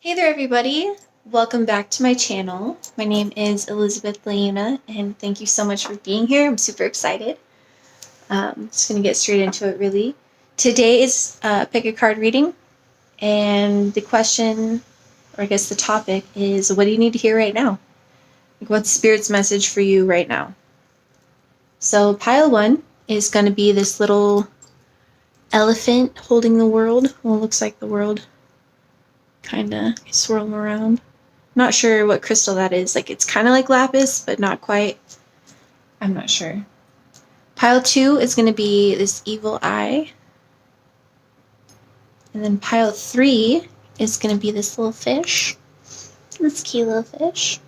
Hey there everybody, welcome back to my channel. My name is ElizabethLauna and thank you so much for being here. I'm super excited. Just going to get straight into it really. Today is pick a card reading, and the question, or I guess the topic, is what do you need to hear right now? Like, what's Spirit's message for you right now? So pile 1 is going to be this little elephant holding the world. Well, it looks like the world kind of swirling around. Not sure what crystal that is. Like, it's kind of like lapis, but not quite. I'm not sure. Pile 2 is going to be this evil eye. And then pile 3 is going to be this little fish. This cute little fish.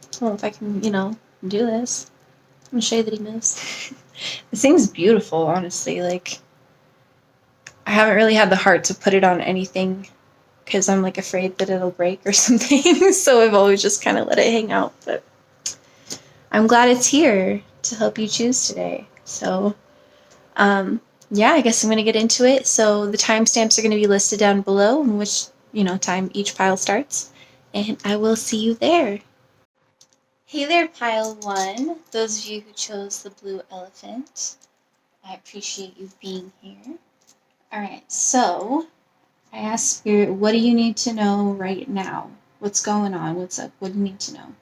I don't know if I can, do this. I'm going to show you that he moves. This thing's beautiful, honestly. Like, I haven't really had the heart to put it on anything because I'm like afraid that it'll break or something. So I've always just kind of let it hang out. But I'm glad it's here to help you choose today. So, yeah, I guess I'm going to get into it. So the timestamps are going to be listed down below in which, time each pile starts. And I will see you there. Hey there, pile 1. Those of you who chose the blue elephant, I appreciate you being here. All right, so I asked Spirit, what do you need to know right now? What's going on? What's up? What do you need to know?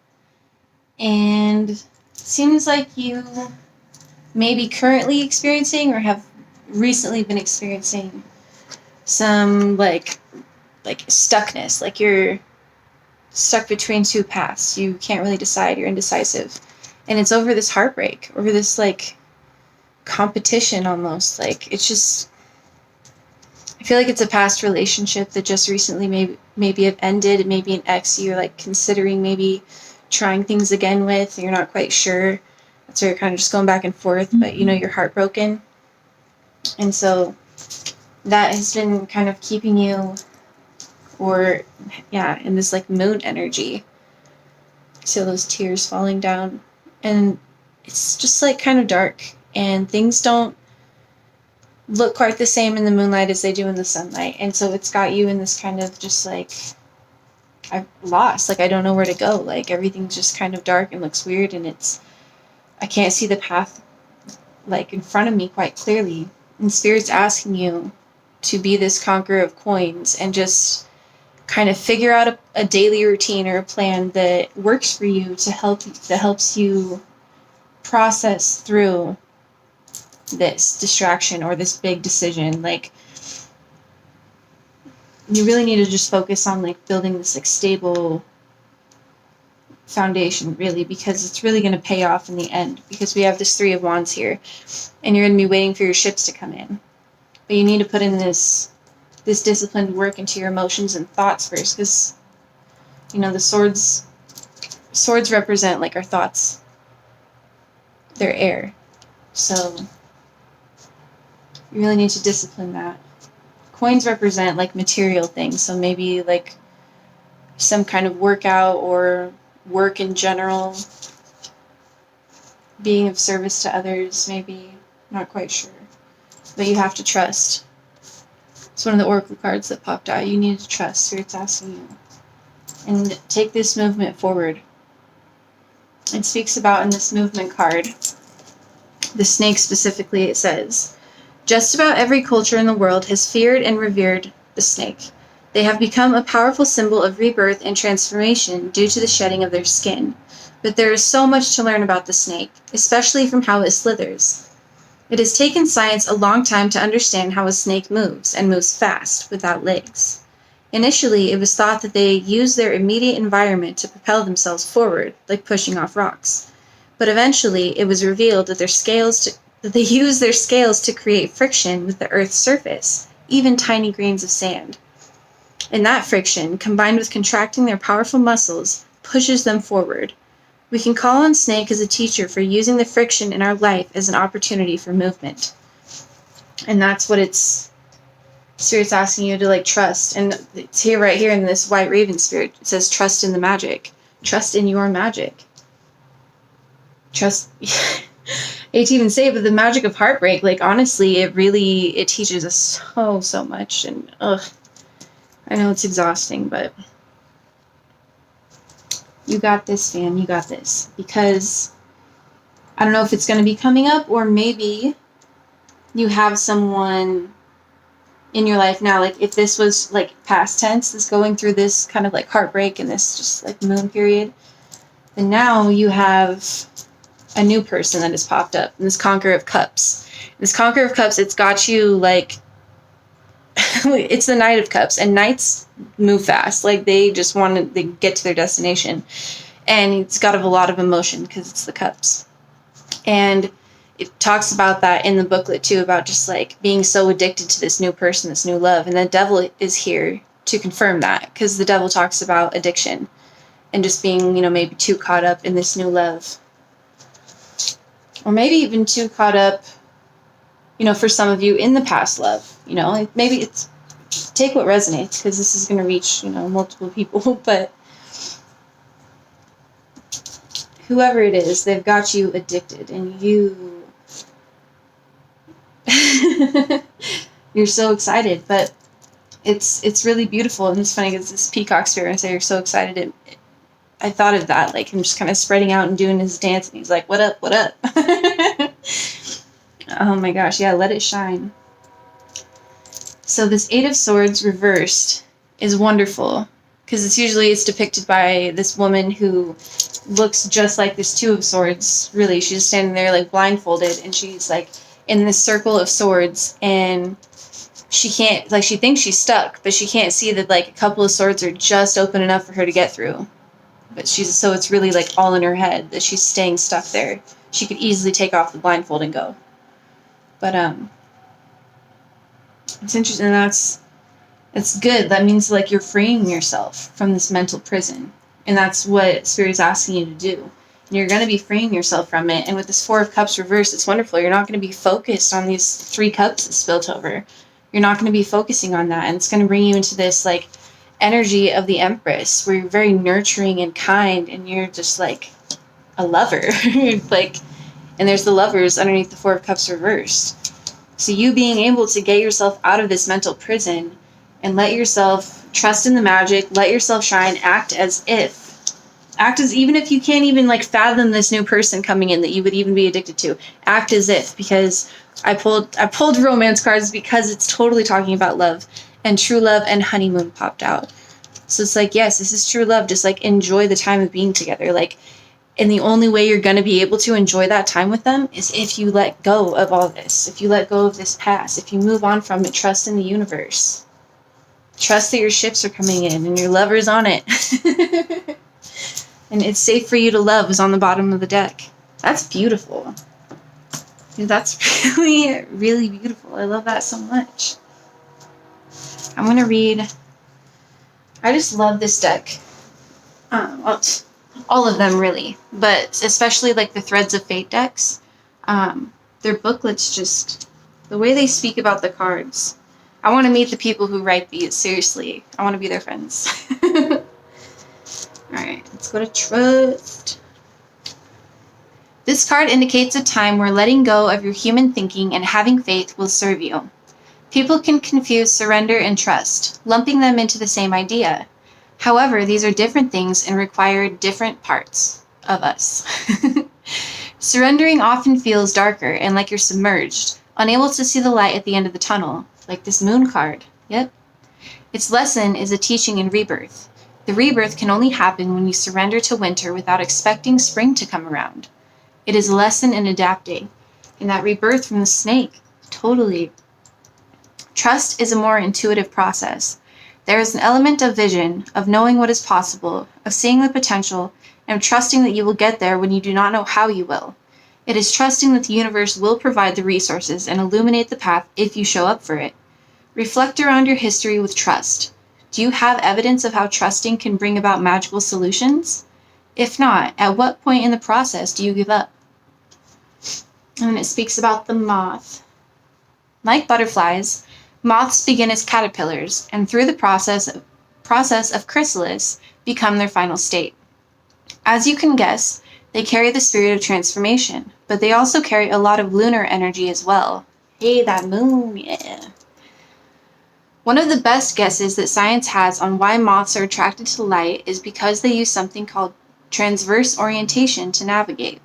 And it seems like you may be currently experiencing or have recently been experiencing some like stuckness. Like you're stuck between two paths. You can't really decide. You're indecisive. And it's over this heartbreak, over this like competition almost. Like it's just, I feel like it's a past relationship that just recently maybe have ended. Maybe an ex you're like considering maybe trying things again with. You're not quite sure. That's why you're kind of just going back and forth, but you're heartbroken. And so that has been kind of keeping you, in this like moon energy. So those tears falling down. And it's just like kind of dark. And things don't look quite the same in the moonlight as they do in the sunlight. And so it's got you in this kind of just like, I'm lost. Like I don't know where to go. Like everything's just kind of dark and looks weird. And I can't see the path like in front of me quite clearly. And Spirit's asking you to be this conqueror of coins and just kind of figure out a daily routine or a plan that works for you that helps you process through this distraction or this big decision. Like you really need to just focus on like building this like stable foundation, really, because it's really going to pay off in the end, because we have this 3 of Wands here and you're going to be waiting for your ships to come in, but you need to put in this disciplined work into your emotions and thoughts first, because the swords represent like our thoughts. They're air, so you really need to discipline that. Coins represent like material things, so maybe like some kind of workout or work in general, being of service to others, maybe. Not quite sure, but you have to trust. It's one of the oracle cards that popped out. You need to trust. Spirit's asking you, and take this movement forward. It speaks about in this movement card, the snake specifically. It says, just about every culture in the world has feared and revered the snake. They have become a powerful symbol of rebirth and transformation due to the shedding of their skin. But there is so much to learn about the snake, especially from how it slithers. It has taken science a long time to understand how a snake moves, and moves fast, without legs. Initially, it was thought that they use their immediate environment to propel themselves forward, like pushing off rocks. But eventually, it was revealed that they use their scales to create friction with the Earth's surface, even tiny grains of sand. And that friction, combined with contracting their powerful muscles, pushes them forward. We can call on Snake as a teacher for using the friction in our life as an opportunity for movement. And that's what Spirit's asking you to like trust. And it's here, right here in this white raven spirit. It says trust in the magic. Trust in your magic. Trust. I hate to even say it, but the magic of heartbreak, like honestly, it teaches us so much. And I know it's exhausting, but You got this, fam. You got this. Because I don't know if it's going to be coming up, or maybe you have someone in your life now. Like, if this was like past tense, this going through this kind of like heartbreak and this just like moon period, then now you have a new person that has popped up. And this Conqueror of Cups. This Conqueror of Cups, it's got you like, it's the Knight of Cups, and knights move fast. Like, they just want to get to their destination. And it's got a lot of emotion because it's the cups. And it talks about that in the booklet too, about just like being so addicted to this new person, this new love. And the devil is here to confirm that, because the devil talks about addiction and just being, you know, maybe too caught up in this new love. Or maybe even too caught up, you know, for some of you in the past love. You know, maybe it's, take what resonates, because this is going to reach, you know, multiple people. But whoever it is, they've got you addicted, and you, you're so excited. But it's really beautiful, and it's funny because this peacock spirit, I say you're so excited, I thought of that, like him just kind of spreading out and doing his dance, and he's like, what up, what up? Oh my gosh, yeah, let it shine. So this Eight of Swords reversed is wonderful, because it's depicted by this woman who looks just like this Two of Swords, really. She's standing there like blindfolded, and she's like in this circle of swords, and she can't, like, she thinks she's stuck, but she can't see that like a couple of swords are just open enough for her to get through. But so it's really like all in her head that she's staying stuck there. She could easily take off the blindfold and go. But it's interesting, and it's good. That means like you're freeing yourself from this mental prison. And that's what Spirit is asking you to do. And you're going to be freeing yourself from it. And with this Four of Cups reversed, it's wonderful. You're not going to be focused on these 3 cups that spilt over. You're not going to be focusing on that. And it's going to bring you into this like energy of the Empress, where you're very nurturing and kind, and you're just like a lover. Like, and there's the Lovers underneath the Four of Cups reversed. So you being able to get yourself out of this mental prison and let yourself trust in the magic, let yourself shine, act as even if you can't even like fathom this new person coming in that you would even be addicted to. Act as if, because I pulled romance cards because it's totally talking about love, and true love and honeymoon popped out. So it's like, yes, this is true love. Just like enjoy the time of being together. Like, and the only way you're going to be able to enjoy that time with them is if you let go of all this, if you let go of this past, if you move on from it, trust in the universe. Trust that your ships are coming in and your lover's on it. And it's safe for you to love is on the bottom of the deck. That's beautiful. That's really, really beautiful. I love that so much. I'm going to read. I just love this deck. All of them, really. But especially like the Threads of Fate decks. Their booklets, just the way they speak about the cards. I want to meet the people who write these. Seriously. I want to be their friends. Alright, let's go to Trust. This card indicates a time where letting go of your human thinking and having faith will serve you. People can confuse surrender and trust, lumping them into the same idea. However, these are different things and require different parts of us. Surrendering often feels darker and like you're submerged, unable to see the light at the end of the tunnel, like this moon card. Yep. Its lesson is a teaching in rebirth. The rebirth can only happen when you surrender to winter without expecting spring to come around. It is a lesson in adapting, in that rebirth from the snake. Totally. Trust is a more intuitive process. There is an element of vision, of knowing what is possible, of seeing the potential, and of trusting that you will get there when you do not know how you will. It is trusting that the universe will provide the resources and illuminate the path if you show up for it. Reflect around your history with trust. Do you have evidence of how trusting can bring about magical solutions? If not, at what point in the process do you give up? And it speaks about the moth. Like butterflies, moths begin as caterpillars, and through the process of chrysalis, become their final state. As you can guess, they carry the spirit of transformation, but they also carry a lot of lunar energy as well. Hey, that moon, yeah. One of the best guesses that science has on why moths are attracted to light is because they use something called transverse orientation to navigate,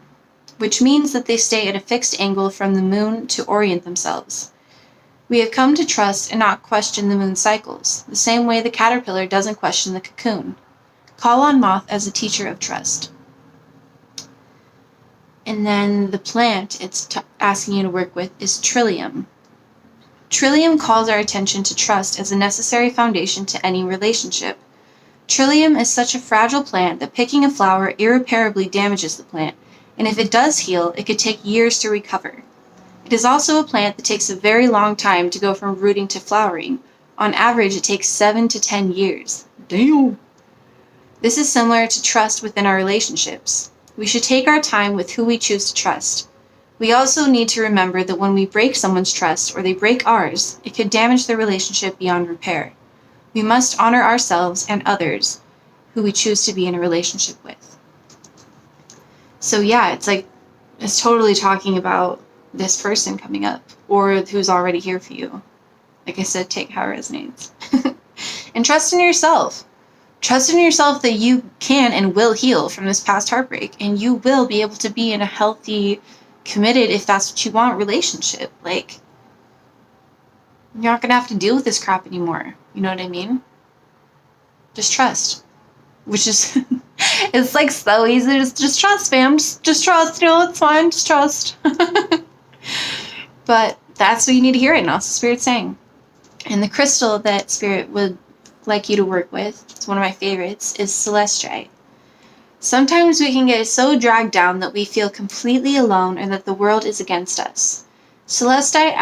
which means that they stay at a fixed angle from the moon to orient themselves. We have come to trust and not question the moon's cycles, the same way the caterpillar doesn't question the cocoon. Call on moth as a teacher of trust. And then the plant it's asking you to work with is Trillium. Trillium calls our attention to trust as a necessary foundation to any relationship. Trillium is such a fragile plant that picking a flower irreparably damages the plant, and if it does heal, it could take years to recover. It is also a plant that takes a very long time to go from rooting to flowering. On average, it takes 7 to 10 years. Damn! This is similar to trust within our relationships. We should take our time with who we choose to trust. We also need to remember that when we break someone's trust or they break ours, it could damage the relationship beyond repair. We must honor ourselves and others who we choose to be in a relationship with. So yeah, it's totally talking about this person coming up or who's already here for you. Like I said, take how it resonates. And trust in yourself. Trust in yourself that you can and will heal from this past heartbreak, and you will be able to be in a healthy, committed, if that's what you want, relationship. Like, you're not going to have to deal with this crap anymore. You know what I mean? Just trust. Which is, it's like so easy. Just trust, fam. Just trust. You know, it's fine. Just trust. But that's what you need to hear right now. It's the Spirit saying. And the crystal that Spirit would like you to work with, it's one of my favorites, is Celestite. Sometimes we can get so dragged down that we feel completely alone or that the world is against us. Celestite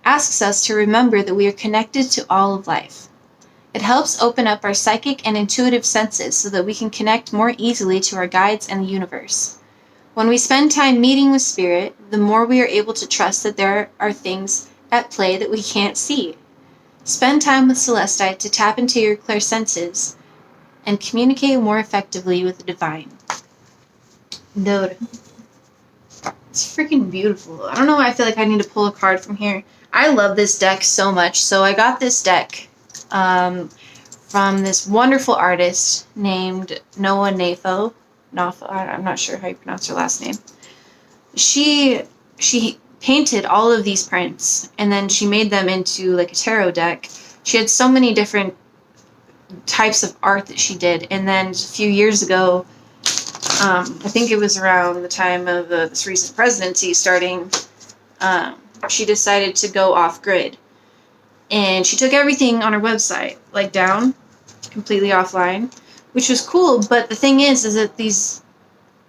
asks us to remember that we are connected to all of life. It helps open up our psychic and intuitive senses so that we can connect more easily to our guides and the universe. When we spend time meeting with Spirit, the more we are able to trust that there are things at play that we can't see. Spend time with Celestite to tap into your clairsenses and communicate more effectively with the divine. Dude, it's freaking beautiful. I don't know why I feel like I need to pull a card from here. I love this deck so much. So I got this deck from this wonderful artist named Knafo. I'm not sure how you pronounce her last name. She painted all of these prints, and then she made them into like a tarot deck. She had so many different types of art that she did, and then a few years ago, I think it was around the time of this recent presidency starting, she decided to go off-grid. And she took everything on her website, like down, completely offline, which was cool, but the thing is that these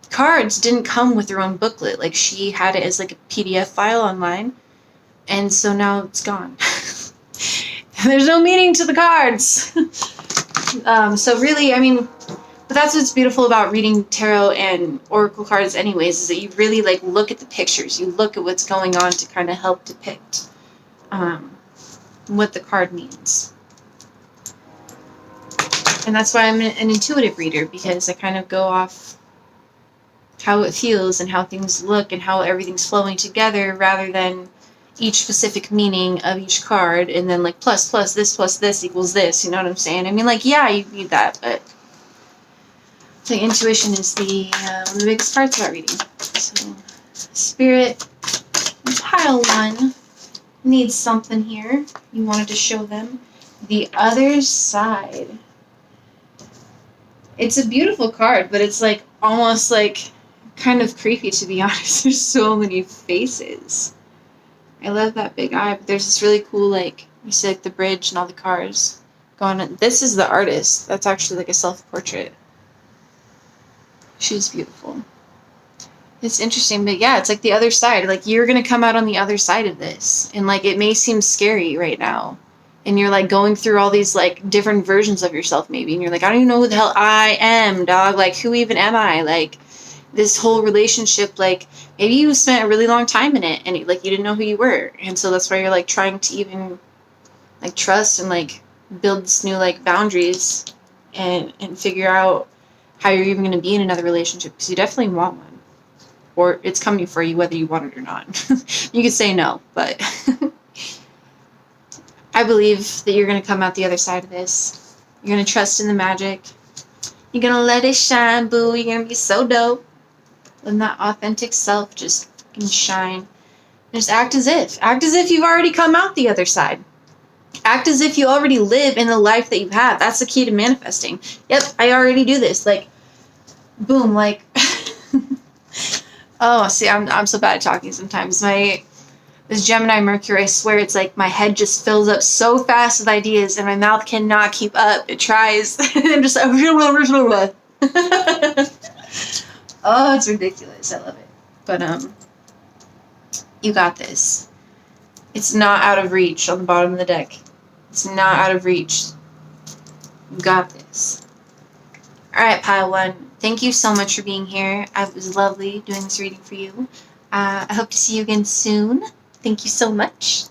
cards didn't come with their own booklet. Like, she had it as like a PDF file online, and so now it's gone. There's no meaning to the cards. So really, I mean, but that's what's beautiful about reading tarot and oracle cards anyways, is that you really like look at the pictures, you look at what's going on to kind of help depict what the card means. And that's why I'm an intuitive reader, because I kind of go off how it feels and how things look and how everything's flowing together, rather than each specific meaning of each card and then like plus this equals this. You know what I'm saying? I mean, like, yeah, you need that, but the intuition is one of the biggest parts about reading. So, Spirit, pile one needs something here. You wanted to show them the other side. It's a beautiful card, but it's like almost like kind of creepy, to be honest. There's so many faces. I love that big eye, but there's this really cool, like, you see like the bridge and all the cars going on. This is the artist. That's actually like a self-portrait. She's beautiful. It's interesting, but yeah, it's like the other side. Like, you're going to come out on the other side of this. And like, it may seem scary right now. And you're like going through all these like different versions of yourself maybe. And you're like, I don't even know who the hell I am, dog. Like, who even am I? Like, this whole relationship, like, maybe you spent a really long time in it and like you didn't know who you were. And so that's why you're like trying to even like trust and like build this new like boundaries and figure out how you're even going to be in another relationship, because you definitely want one. Or it's coming for you whether you want it or not. You could say no, but I believe that you're going to come out the other side of this. You're going to trust in the magic. You're gonna let it shine, boo. You're gonna be so dope. Letting that authentic self just fucking shine. Just act as if. Act as if you've already come out the other side. Act as if you already live in the life that you have. That's the key to manifesting. Yep, I already do this. Like, boom, like... Oh, see, I'm so bad at talking sometimes. This Gemini Mercury, I swear it's like my head just fills up so fast with ideas and my mouth cannot keep up. It tries. I'm just like... Oh, it's ridiculous. I love it. But, you got this. It's not out of reach on the bottom of the deck. It's not out of reach. You got this. Alright, Pile 1. Thank you so much for being here. It was lovely doing this reading for you. I hope to see you again soon. Thank you so much.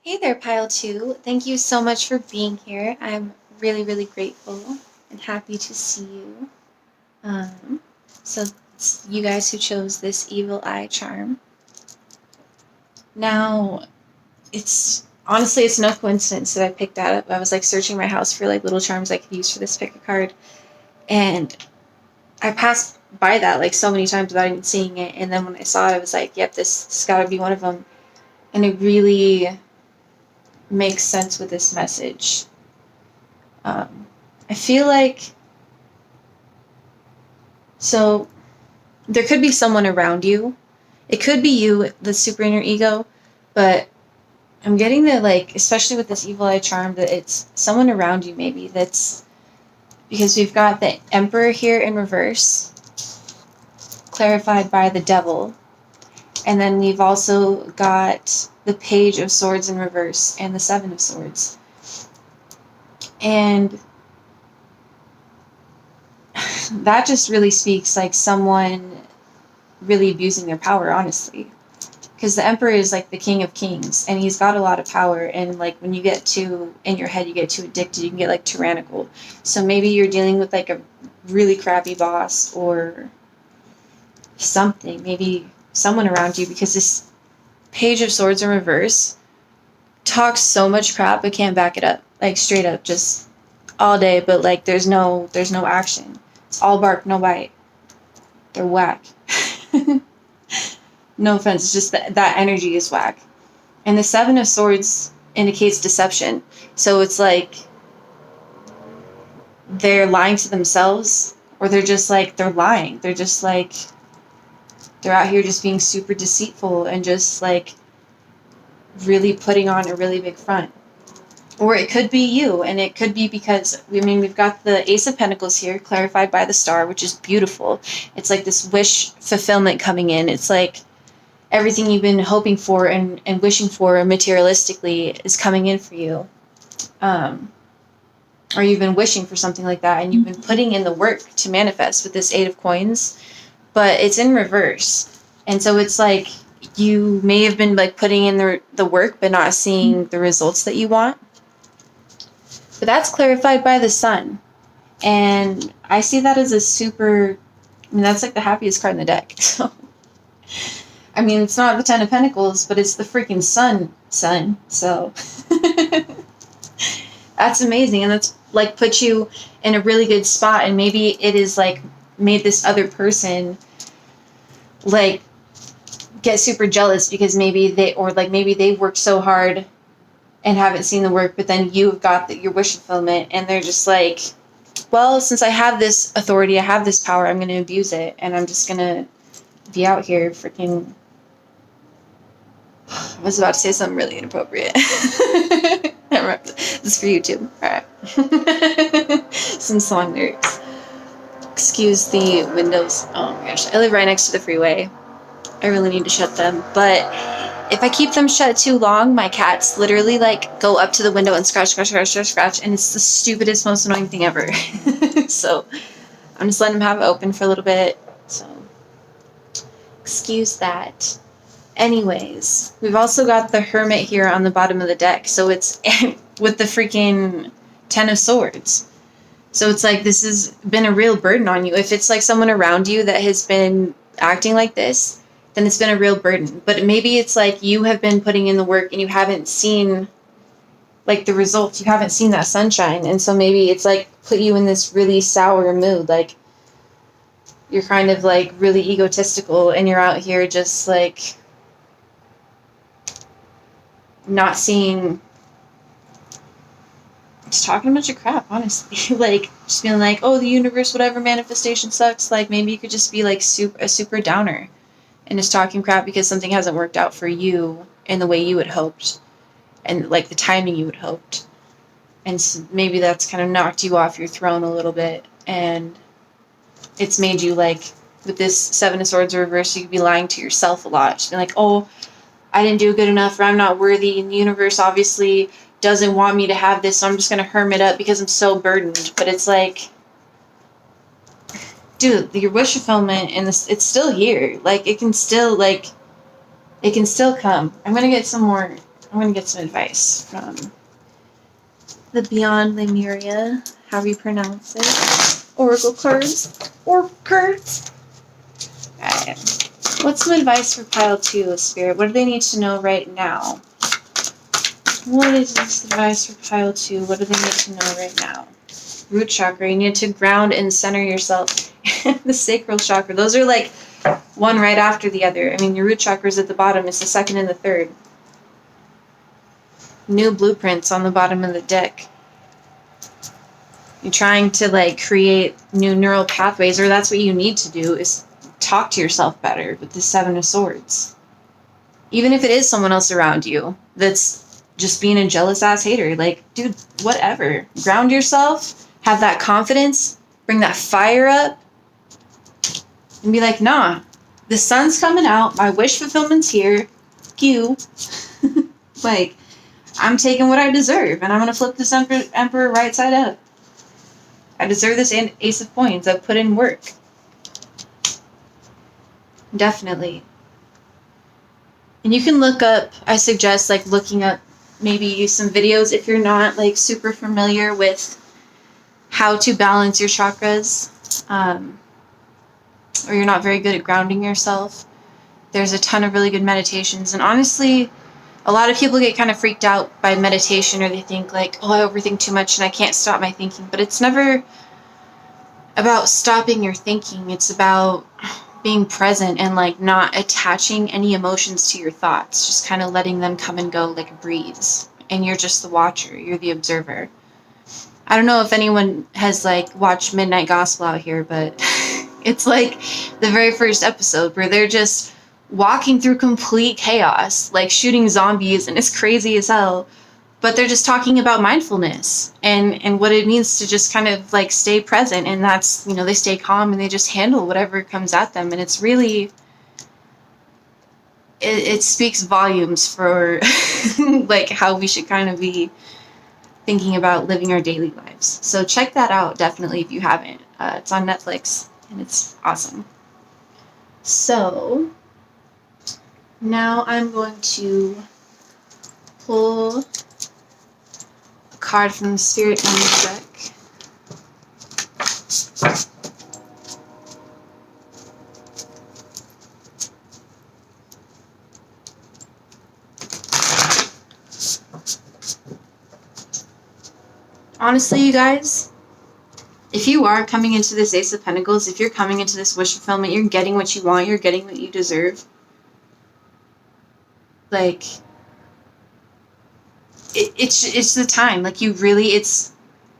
Hey there, Pile 2. Thank you so much for being here. I'm really, really grateful and happy to see you. So it's you guys who chose this Evil Eye charm. Now, it's no coincidence that I picked that up. I was like searching my house for like little charms I could use for this pick a card, and I passed by that like so many times without even seeing it. And then when I saw it, I was like, "Yep, this has got to be one of them." And it really makes sense with this message. I feel like so there could be someone around you. It could be you, the super inner ego, but I'm getting that, like, especially with this Evil Eye charm, that it's someone around you maybe that's, because we've got the Emperor here in reverse, clarified by the Devil, and then we've also got the Page of Swords in reverse and the Seven of Swords. And that just really speaks like someone really abusing their power, honestly. Because the Emperor is like the King of Kings, and he's got a lot of power, and like when you get too in your head, you get too addicted, you can get like tyrannical. So maybe you're dealing with like a really crappy boss or something, maybe someone around you, because this Page of Swords in reverse talks so much crap but can't back it up, like straight up, just all day, but like there's no action. It's all bark, no bite. They're whack. No offense, it's just that energy is whack. And the Seven of Swords indicates deception. So it's like they're lying to themselves, or they're just like, they're lying. They're just like, they're out here just being super deceitful and just like really putting on a really big front. Or it could be you, and it could be because, I mean, we've got the Ace of Pentacles here, clarified by the Star, which is beautiful. It's like this wish fulfillment coming in. It's like everything you've been hoping for and wishing for materialistically is coming in for you. Or you've been wishing for something like that, and you've been putting in the work to manifest with this Eight of Coins, but it's in reverse. And so it's like you may have been like putting in the work but not seeing the results that you want. But that's clarified by the Sun. And I see that as a super, I mean, that's like the happiest card in the deck. So, I mean, it's not the Ten of Pentacles, but it's the freaking sun. So, that's amazing. And that's like put you in a really good spot. And maybe it is like made this other person like get super jealous because maybe they worked so hard and haven't seen the work, but then you've got your wish fulfillment, and they're just like, well, since I have this authority, I have this power, I'm going to abuse it, and I'm just going to be out here freaking... I was about to say something really inappropriate. I remember. This is for YouTube. Alright. Some song lyrics. Excuse the windows. Oh my gosh. I live right next to the freeway. I really need to shut them, but if I keep them shut too long, my cats literally like go up to the window and scratch, and it's the stupidest, most annoying thing ever. So I'm just letting them have it open for a little bit. So excuse that. Anyways, we've also got the Hermit here on the bottom of the deck. So it's with the freaking Ten of Swords. So it's like this has been a real burden on you. If it's like someone around you that has been acting like this, then it's been a real burden. But maybe it's like you have been putting in the work and you haven't seen like the results. You haven't seen that sunshine. And so maybe it's like put you in this really sour mood. Like you're kind of like really egotistical and you're out here just like not seeing, just talking a bunch of crap, honestly. Like just being like, oh, the universe, whatever, manifestation sucks. Like maybe you could just be like a super downer and just talking crap because something hasn't worked out for you in the way you had hoped and like the timing you had hoped. And so maybe that's kind of knocked you off your throne a little bit, and it's made you like, with this Seven of Swords reverse, you could be lying to yourself a lot. Just be like, oh, I didn't do good enough, or I'm not worthy, and the universe obviously doesn't want me to have this, so I'm just going to hermit up because I'm so burdened. But it's like, dude, your wish fulfillment, and this, it's still here. Like, it can still come. I'm going to get some advice from the Beyond Lemuria, however you pronounce it. Oracle cards. Alright. What's some advice for pile 2, Spirit? What do they need to know right now? What is this advice for pile 2? What do they need to know right now? Root chakra. You need to ground and center yourself. The sacral chakra. Those are like one right after the other. I mean, your root chakra is at the bottom. It's the second and the third. New blueprints on the bottom of the deck. You're trying to like create new neural pathways, or that's what you need to do, is talk to yourself better with the Seven of Swords. Even if it is someone else around you that's just being a jealous ass hater, like, dude, whatever. Ground yourself, have that confidence, bring that fire up, and be like, nah, the sun's coming out, my wish fulfillment's here, you. Like, I'm taking what I deserve, and I'm going to flip this emperor right side up. I deserve this Ace of Coins. I've put in work. Definitely. And you can look up, I suggest, like, looking up maybe some videos if you're not, like, super familiar with how to balance your chakras, or you're not very good at grounding yourself. There's a ton of really good meditations, and honestly, a lot of people get kind of freaked out by meditation, or they think like, oh, I overthink too much and I can't stop my thinking. But it's never about stopping your thinking. It's about being present and like not attaching any emotions to your thoughts, just kind of letting them come and go like a breeze. And you're just the watcher. You're the observer. I don't know if anyone has like watched Midnight Gospel out here, but it's like the very first episode where they're just walking through complete chaos, like shooting zombies, and it's crazy as hell. But they're just talking about mindfulness and what it means to just kind of like stay present. And that's, you know, they stay calm and they just handle whatever comes at them. And it's really, it speaks volumes for like how we should kind of be thinking about living our daily lives. So check that out, definitely, if you haven't. It's on Netflix and it's awesome. So now I'm going to pull a card from the Spirit Animal deck. Honestly, you guys, if you are coming into this Ace of Pentacles, if you're coming into this wish fulfillment, you're getting what you want, you're getting what you deserve. Like, it's the time. Like, you really, it's,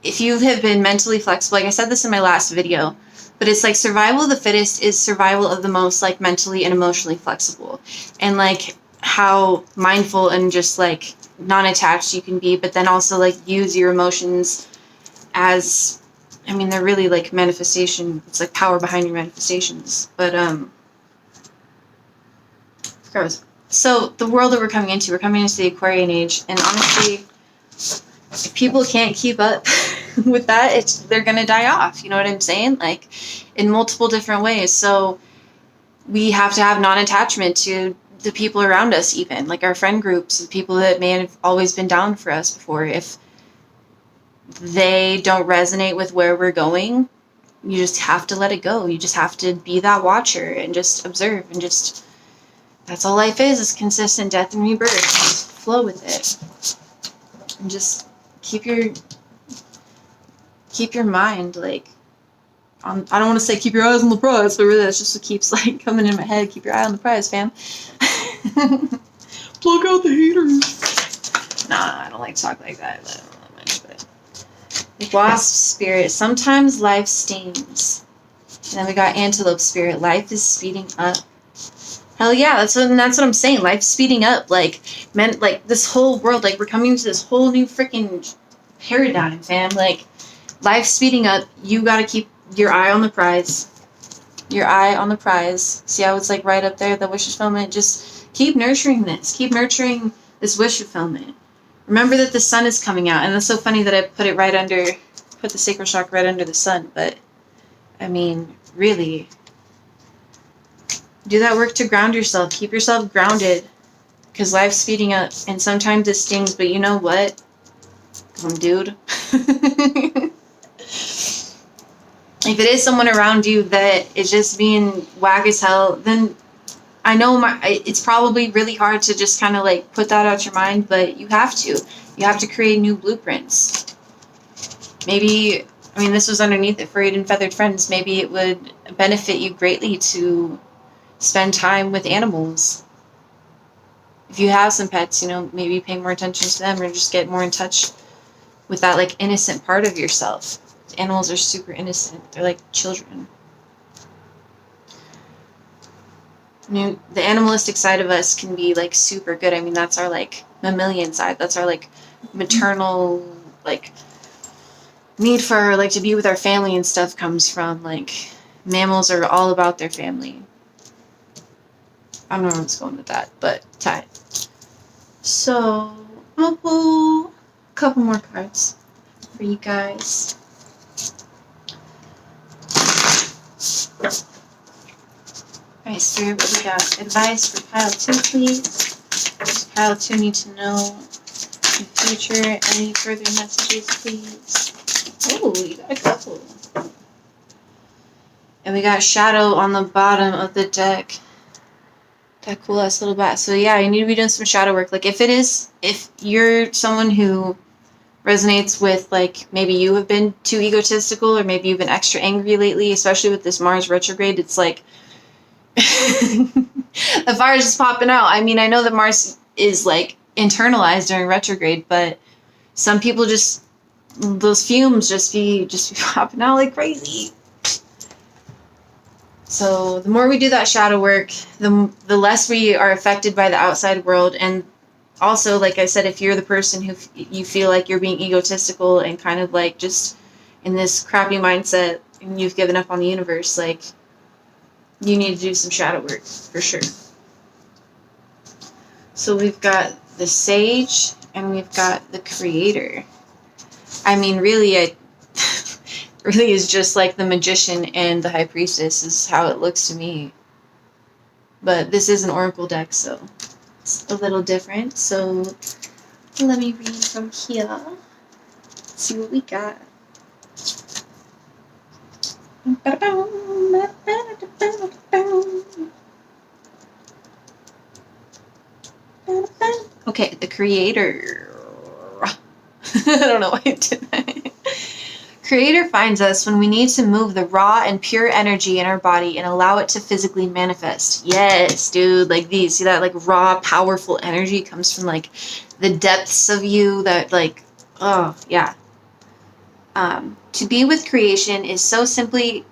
if you have been mentally flexible, like I said this in my last video, but it's like survival of the fittest is survival of the most, like, mentally and emotionally flexible. And, like, how mindful and just, like, non-attached you can be, but then also, like, use your emotions as, I mean, they're really, like, manifestation. It's, like, power behind your manifestations. But, gross. So, the world that we're coming into the Aquarian age, and honestly, if people can't keep up with that, they're gonna die off, you know what I'm saying? Like, in multiple different ways. So, we have to have non-attachment to the people around us, even, like our friend groups, the people that may have always been down for us before. If they don't resonate with where we're going, you just have to let it go. You just have to be that watcher and just observe and just, that's all life is consistent death and rebirth. Just flow with it. And just keep your mind, like, on, I don't want to say keep your eyes on the prize, but really that's just what keeps, like, coming in my head. Keep your eye on the prize, fam. Plug out the heaters. Nah, I don't like to talk like that. I don't know much, but like wasp spirit, sometimes life stings. And then we got antelope spirit, life is speeding up. Hell yeah, that's what I'm saying. Life's speeding up. Like, man, like this whole world, like we're coming to this whole new freaking paradigm, fam. Like, life's speeding up. You gotta keep your eye on the prize. Your eye on the prize. See how it's like right up there, the wish fulfillment? Just keep nurturing this. Keep nurturing this wish fulfillment. Remember that the sun is coming out. And that's so funny that I put the sacral chakra right under the sun. But, I mean, really, do that work to ground yourself. Keep yourself grounded. Because life's speeding up. And sometimes it stings, but you know what? Dude. If it is someone around you that is just being whack as hell, then I know it's probably really hard to just kind of like put that out your mind, but you have to. You have to create new blueprints. Maybe, I mean, this was underneath it, furried and feathered friends. Maybe it would benefit you greatly to spend time with animals. If you have some pets, you know, maybe pay more attention to them or just get more in touch with that like innocent part of yourself. Animals are super innocent. They're like children. The animalistic side of us can be like super good. I mean, that's our like mammalian side. That's our like maternal like need for like to be with our family and stuff comes from like mammals are all about their family. I don't know where I was going with that, but tight. So I'll pull a couple more cards for you guys. Alright, Spirit, what we got? Advice for Pile 2, please. Does Pile 2 need to know in the future? Any further messages, please? Oh, you got a couple. And we got Shadow on the bottom of the deck. That cool ass little bat. So yeah, you need to be doing some shadow work. Like if you're someone who resonates with like maybe you have been too egotistical or maybe you've been extra angry lately, especially with this Mars retrograde, it's like the fire's just popping out. I mean, I know that Mars is like internalized during retrograde, but some people just those fumes just be popping out like crazy. So the more we do that shadow work, the less we are affected by the outside world. And also, like I said, if you're the person who you feel like you're being egotistical and kind of like just in this crappy mindset and you've given up on the universe, like you need to do some shadow work for sure. So we've got the Sage and we've got the Creator. I mean, really, it really is just like the Magician and the High Priestess is how it looks to me. But this is an Oracle deck, so it's a little different. So let me read from here. Let's see what we got. Okay, the Creator. I don't know why I did that. Creator finds us when we need to move the raw and pure energy in our body and allow it to physically manifest. Yes, dude, like these. See that like raw, powerful energy comes from like the depths of you that like, oh, yeah. To be with creation is so simply,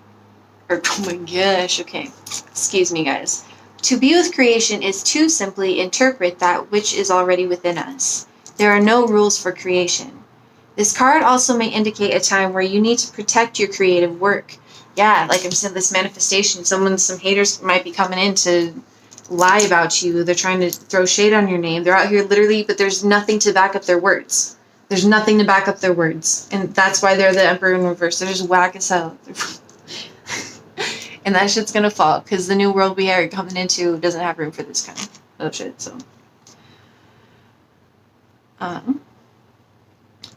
oh my gosh, okay. Excuse me, guys. To be with creation is to simply interpret that which is already within us. There are no rules for creation. This card also may indicate a time where you need to protect your creative work. Yeah, like I'm saying, this manifestation, some haters might be coming in to lie about you. They're trying to throw shade on your name. They're out here literally, but there's nothing to back up their words. There's nothing to back up their words. And that's why they're the Emperor in reverse. They're just whack as hell. And that shit's gonna fall, because the new world we are coming into doesn't have room for this kind of shit, so.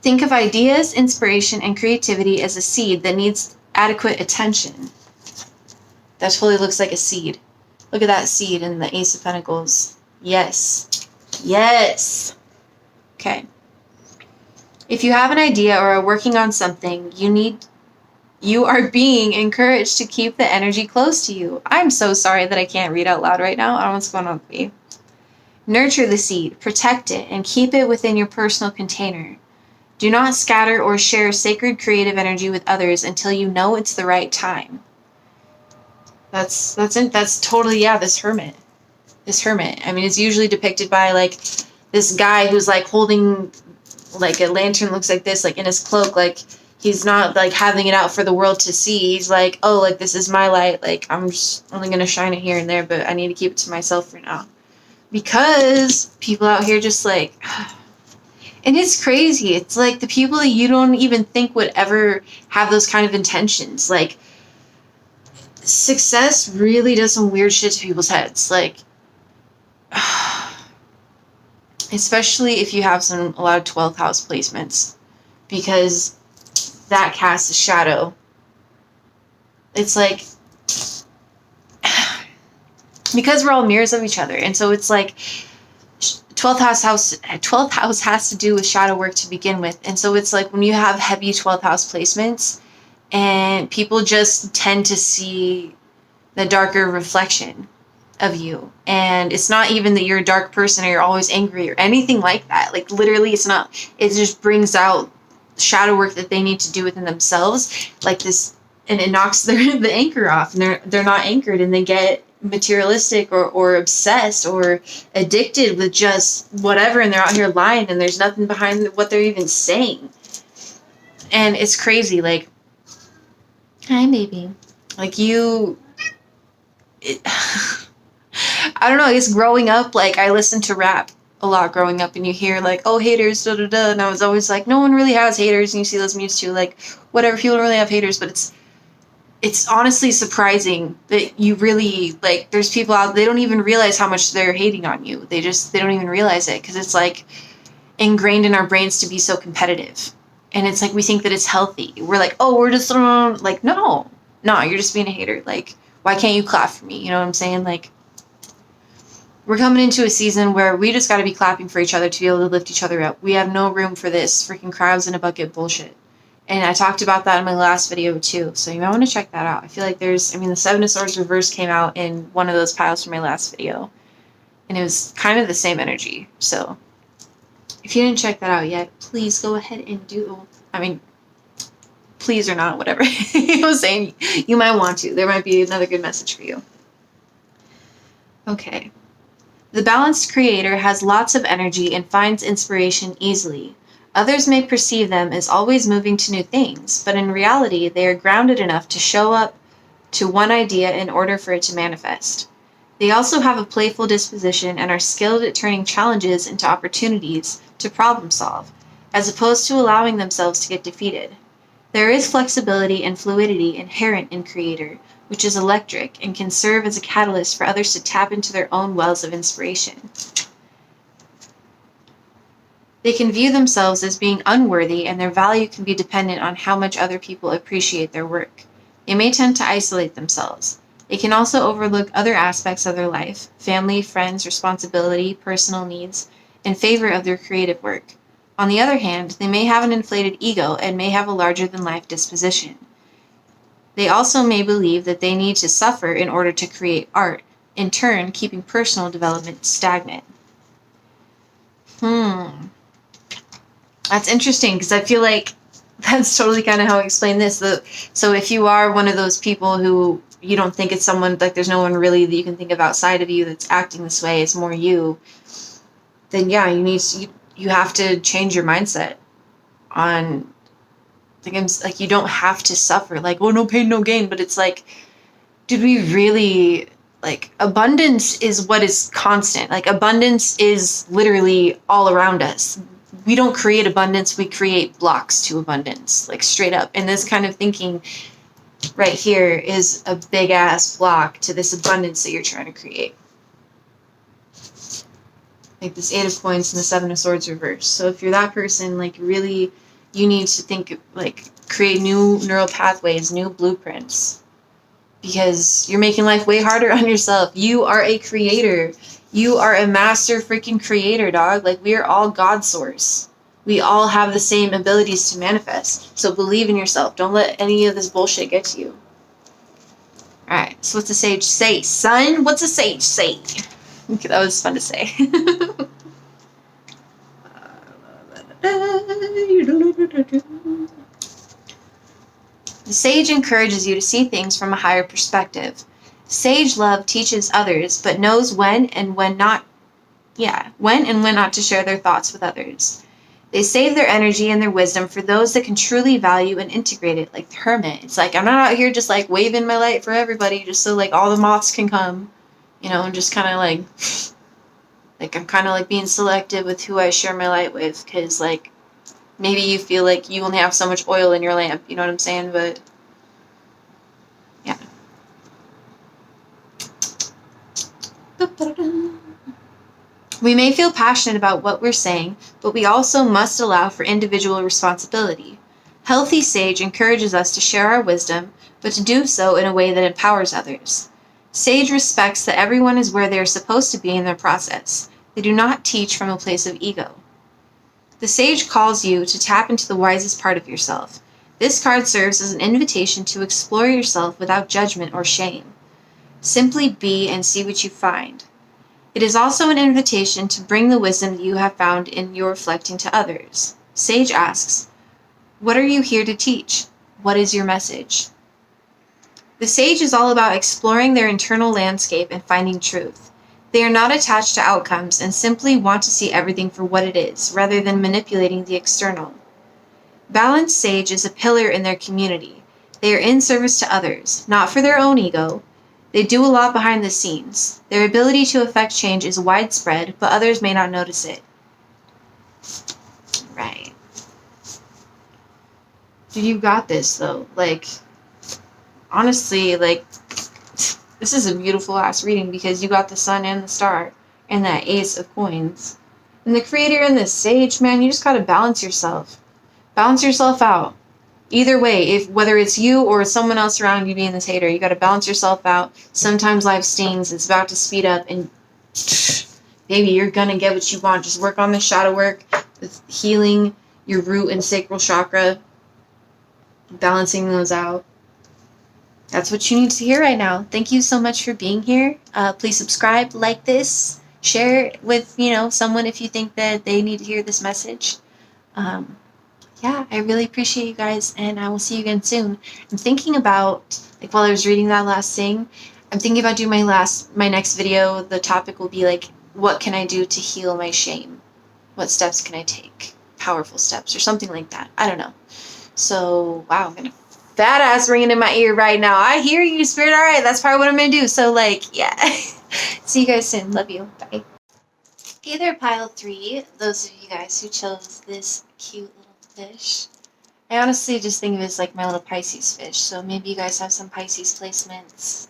Think of ideas, inspiration, and creativity as a seed that needs adequate attention. That totally looks like a seed. Look at that seed in the Ace of Pentacles. Yes. Yes. Okay. If you have an idea or are working on something, you are being encouraged to keep the energy close to you. I'm so sorry that I can't read out loud right now. I don't know what's going on with me. Nurture the seed, protect it, and keep it within your personal container. Do not scatter or share sacred creative energy with others until you know it's the right time. That's totally, yeah, this hermit. I mean, it's usually depicted by like this guy who's like holding like a lantern, looks like this, like in his cloak, like he's not like having it out for the world to see. He's like, oh, like this is my light, like I'm just only gonna shine it here and there, but I need to keep it to myself for now. Because people out here just like, and it's crazy. It's like the people that you don't even think would ever have those kind of intentions. Like, success really does some weird shit to people's heads. Like, especially if you have a lot of 12th house placements, because that casts a shadow. It's like, because we're all mirrors of each other, and so it's like 12th house has to do with shadow work to begin with, and so it's like when you have heavy 12th house placements, and people just tend to see the darker reflection of you, and it's not even that you're a dark person or you're always angry or anything like that. Like literally, it's not. It just brings out shadow work that they need to do within themselves, like this, and it knocks the anchor off, and they're not anchored, and they get materialistic or obsessed or addicted with just whatever, and they're out here lying, and there's nothing behind what they're even saying, and it's crazy. Like, hi baby, like I don't know, I guess growing up, like I listened to rap a lot growing up, and you hear like, oh, haters, da da da, and I was always like, no one really has haters, and you see those memes too, like whatever, people don't really have haters, but it's honestly surprising that you really, like, there's people out, they don't even realize how much they're hating on you. They don't even realize it, because it's like ingrained in our brains to be so competitive. And it's like we think that it's healthy. We're like, oh, we're just like, no, you're just being a hater. Like, why can't you clap for me? You know what I'm saying? Like, we're coming into a season where we just got to be clapping for each other to be able to lift each other up. We have no room for this freaking crabs in a bucket bullshit. And I talked about that in my last video too, so you might want to check that out. I feel like the Seven of Swords reverse came out in one of those piles from my last video, and it was kind of the same energy. So if you didn't check that out yet, please go ahead and do. Please or not, whatever. I was saying, you might want to. There might be another good message for you. Okay. The balanced creator has lots of energy and finds inspiration easily. Others may perceive them as always moving to new things, but in reality, they are grounded enough to show up to one idea in order for it to manifest. They also have a playful disposition and are skilled at turning challenges into opportunities to problem solve, as opposed to allowing themselves to get defeated. There is flexibility and fluidity inherent in Creator, which is electric and can serve as a catalyst for others to tap into their own wells of inspiration. They can view themselves as being unworthy, and their value can be dependent on how much other people appreciate their work. They may tend to isolate themselves. They can also overlook other aspects of their life, family, friends, responsibility, personal needs, in favor of their creative work. On the other hand, they may have an inflated ego and may have a larger-than-life disposition. They also may believe that they need to suffer in order to create art, in turn keeping personal development stagnant. That's interesting, because I feel like that's totally kind of how I explain this. So if you are one of those people who you don't think it's someone, like there's no one really that you can think of outside of you that's acting this way, it's more you, then yeah, you have to change your mindset on things. Like, you don't have to suffer. Like, oh, no pain, no gain. But it's like, did we really, like, abundance is what is constant. Like, abundance is literally all around us. We don't create abundance, we create blocks to abundance, like straight up. And this kind of thinking right here is a big ass block to this abundance that you're trying to create. Like this Eight of Coins and the Seven of Swords reverse. So if you're that person, like, really, you need to think, like, create new neural pathways, new blueprints, because you're making life way harder on yourself. You are a creator. You are a master freaking creator, dog. Like, we are all God source. We all have the same abilities to manifest. So believe in yourself. Don't let any of this bullshit get to you. Alright, so what's a sage say? Sun, what's a sage say? Okay, that was fun to say. The sage encourages you to see things from a higher perspective. Sage love teaches others, but knows when and when not to share their thoughts with others. They save their energy and their wisdom for those that can truly value and integrate it, like the hermit. It's like, I'm not out here just like waving my light for everybody just so like all the moths can come, and just kind of like I'm kind of like being selective with who I share my light with, because like maybe you feel like you only have so much oil in your lamp, you know what I'm saying? But yeah. We may feel passionate about what we're saying, but we also must allow for individual responsibility. Healthy sage encourages us to share our wisdom, but to do so in a way that empowers others. Sage respects that everyone is where they are supposed to be in their process. They do not teach from a place of ego. The sage calls you to tap into the wisest part of yourself. This card serves as an invitation to explore yourself without judgment or shame. Simply be and see what you find. It is also an invitation to bring the wisdom that you have found in your reflecting to others. Sage asks, what are you here to teach? What is your message? The sage is all about exploring their internal landscape and finding truth. They are not attached to outcomes and simply want to see everything for what it is, rather than manipulating the external. Balanced sage is a pillar in their community. They are in service to others, not for their own ego. They do a lot behind the scenes. Their ability to affect change is widespread, but others may not notice it. Right. Dude, you got this, though. Like, honestly, like, this is a beautiful ass reading because you got the sun and the star and that ace of coins. And the creator and the sage, man, you just gotta balance yourself. Balance yourself out. Either way, whether it's you or someone else around you being this hater, you got to balance yourself out. Sometimes life stings. It's about to speed up, and baby, you're gonna get what you want. Just work on the shadow work with healing your root and sacral chakra, balancing those out. That's what you need to hear right now. Thank you so much for being here. Please subscribe, like this, share it with someone if you think that they need to hear this message. Yeah, I really appreciate you guys, and I will see you again soon. I'm thinking about, like, while I was reading that last thing, I'm thinking about doing my next video. The topic will be, like, what can I do to heal my shame? What steps can I take? Powerful steps, or something like that. I don't know. So, wow, I'm gonna fat ass ringing in my ear right now. I hear you, Spirit. All right, that's probably what I'm gonna do. So, like, yeah. See you guys soon. Love you. Bye. Hey there, Pile 3. Those of you guys who chose this cute little fish. I honestly just think of it as like my little Pisces fish, so maybe you guys have some Pisces placements.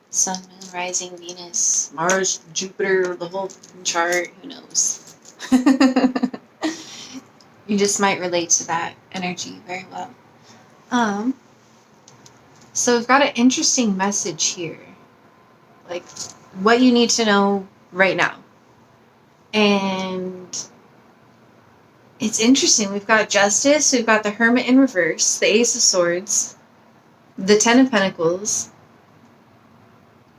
Sun, Moon, Rising, Venus, Mars, Jupiter, the whole chart, who knows. You just might relate to that energy very well. So we've got an interesting message here. Like, what you need to know right now. And it's interesting. We've got Justice, we've got the Hermit in reverse, the Ace of Swords, the Ten of Pentacles,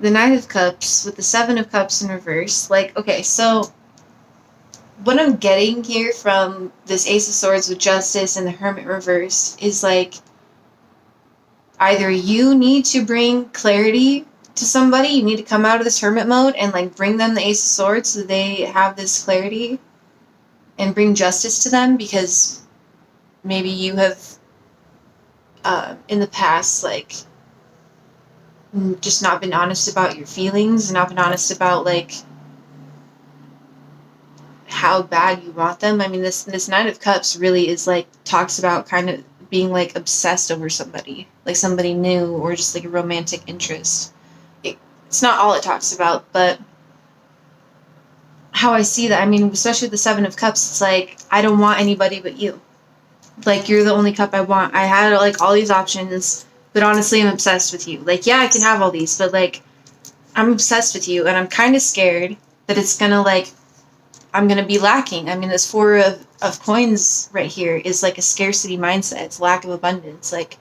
the Knight of Cups with the Seven of Cups in reverse. Like, okay, so what I'm getting here from this Ace of Swords with Justice and the Hermit reverse is like, either you need to bring clarity to somebody, you need to come out of this Hermit mode and like bring them the Ace of Swords so they have this clarity and bring justice to them, because maybe you have in the past like just not been honest about your feelings, not been honest about like how bad you want them. I mean, this Knight of Cups really is like talks about kind of being like obsessed over somebody, like somebody new, or just like a romantic interest. It's not all it talks about, but how I see that, I mean, especially with the Seven of Cups, it's like, I don't want anybody but you. Like, you're the only cup I want. I had, like, all these options, but honestly, I'm obsessed with you. Like, yeah, I can have all these, but, like, I'm obsessed with you, and I'm kind of scared that it's gonna, like, I'm going to be lacking. I mean, this four of coins right here is like a scarcity mindset. It's lack of abundance. Like,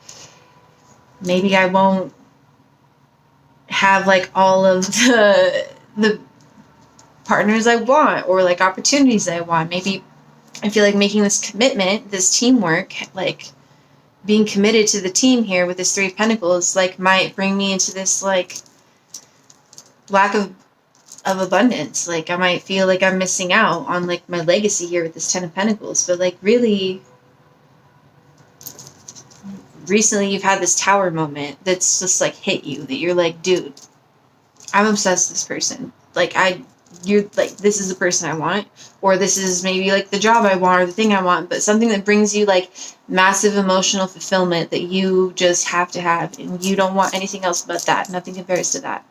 maybe I won't have like all of the partners I want, or like opportunities I want. Maybe I feel like making this commitment, this teamwork, like being committed to the team here with this Three of Pentacles, like might bring me into this like lack of abundance. Like I might feel like I'm missing out on like my legacy here with this Ten of Pentacles. But like really recently you've had this Tower moment that's just like hit you, that you're like, dude, I'm obsessed with this person. Like you're like, this is the person I want, or this is maybe like the job I want or the thing I want, but something that brings you like massive emotional fulfillment that you just have to have, and you don't want anything else but that. Nothing compares to that.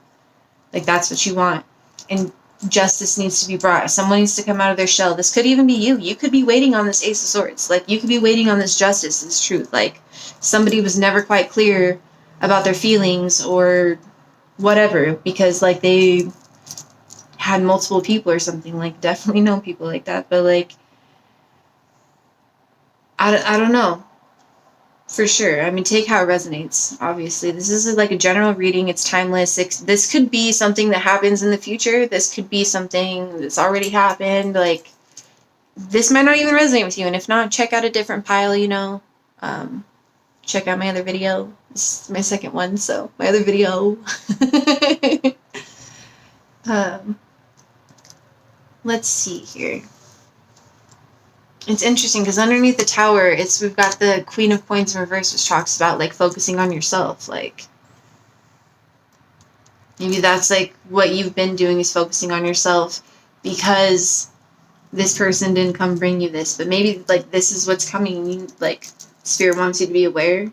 Like that's what you want. And justice needs to be brought. Someone needs to come out of their shell. This could even be you. You could be waiting on this Ace of Swords. Like you could be waiting on this justice, this truth. Like somebody was never quite clear about their feelings or whatever, because like they had multiple people or something. Like definitely know people like that, but like I don't know for sure. I mean, take how it resonates. Obviously this is like a general reading. It's timeless. This could be something that happens in the future. This could be something that's already happened. Like this might not even resonate with you, and if not, check out a different pile, you know. Check out my other video. This is my second one, so my other video. Let's see here. It's interesting because underneath the Tower, we've got the Queen of Coins in reverse, which talks about like focusing on yourself. Like maybe that's like what you've been doing, is focusing on yourself because this person didn't come bring you this, but maybe like this is what's coming. You like Spirit wants you to be aware.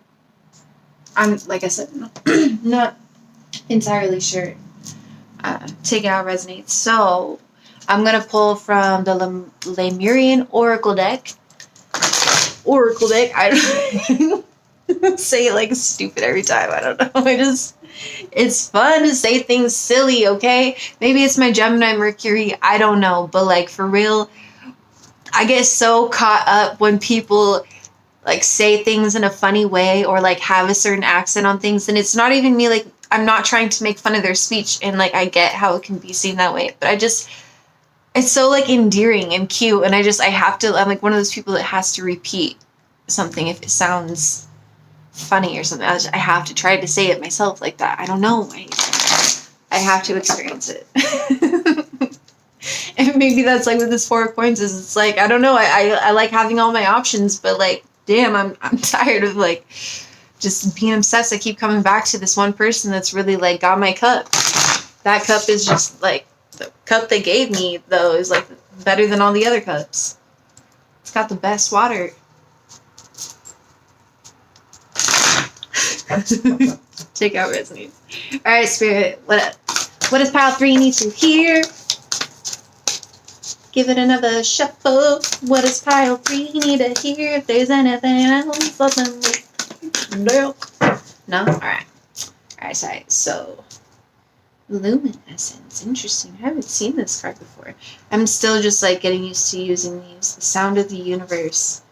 I'm like I said, not entirely sure. Take it how it resonates. So I'm going to pull from the Lemurian Oracle deck. I don't say it like stupid every time. I don't know. It's fun to say things silly, okay? Maybe it's my Gemini Mercury. I don't know. But like for real, I get so caught up when people like say things in a funny way or like have a certain accent on things. And it's not even me, like I'm not trying to make fun of their speech. And like I get how it can be seen that way. But it's so like endearing and cute, and I'm like one of those people that has to repeat something if it sounds funny or something. I have to try to say it myself like that. I don't know. I have to experience it. And maybe that's like with this Four of Coins, is it's like, I don't know. I like having all my options, but like, damn, I'm tired of like just being obsessed. I keep coming back to this one person that's really like got my cup. That cup is just like, the cup they gave me, though, is like better than all the other cups. It's got the best water. Check out resonates. Alright, Spirit, what does pile 3 need to hear? Give it another shuffle. What does pile 3 need to hear? If there's anything else, let them know. No? Alright. Alright, sorry. So Lumen Essence. Interesting. I haven't seen this card before. I'm still just like getting used to using these. The Sound of the Universe.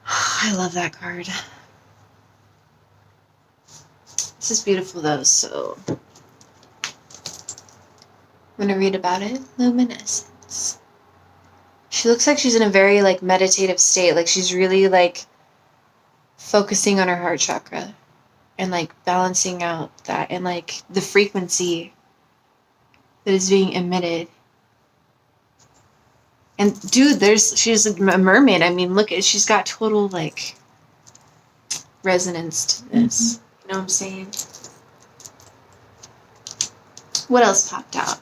I love that card. This is beautiful though, so I'm gonna read about it. Lumen Essence. She looks like she's in a very like meditative state. Like she's really like focusing on her heart chakra. And like balancing out that and like the frequency that is being emitted. And dude, she's a mermaid. I mean, look, she's got total like resonance to this. Mm-hmm. You know what I'm saying? What else popped out?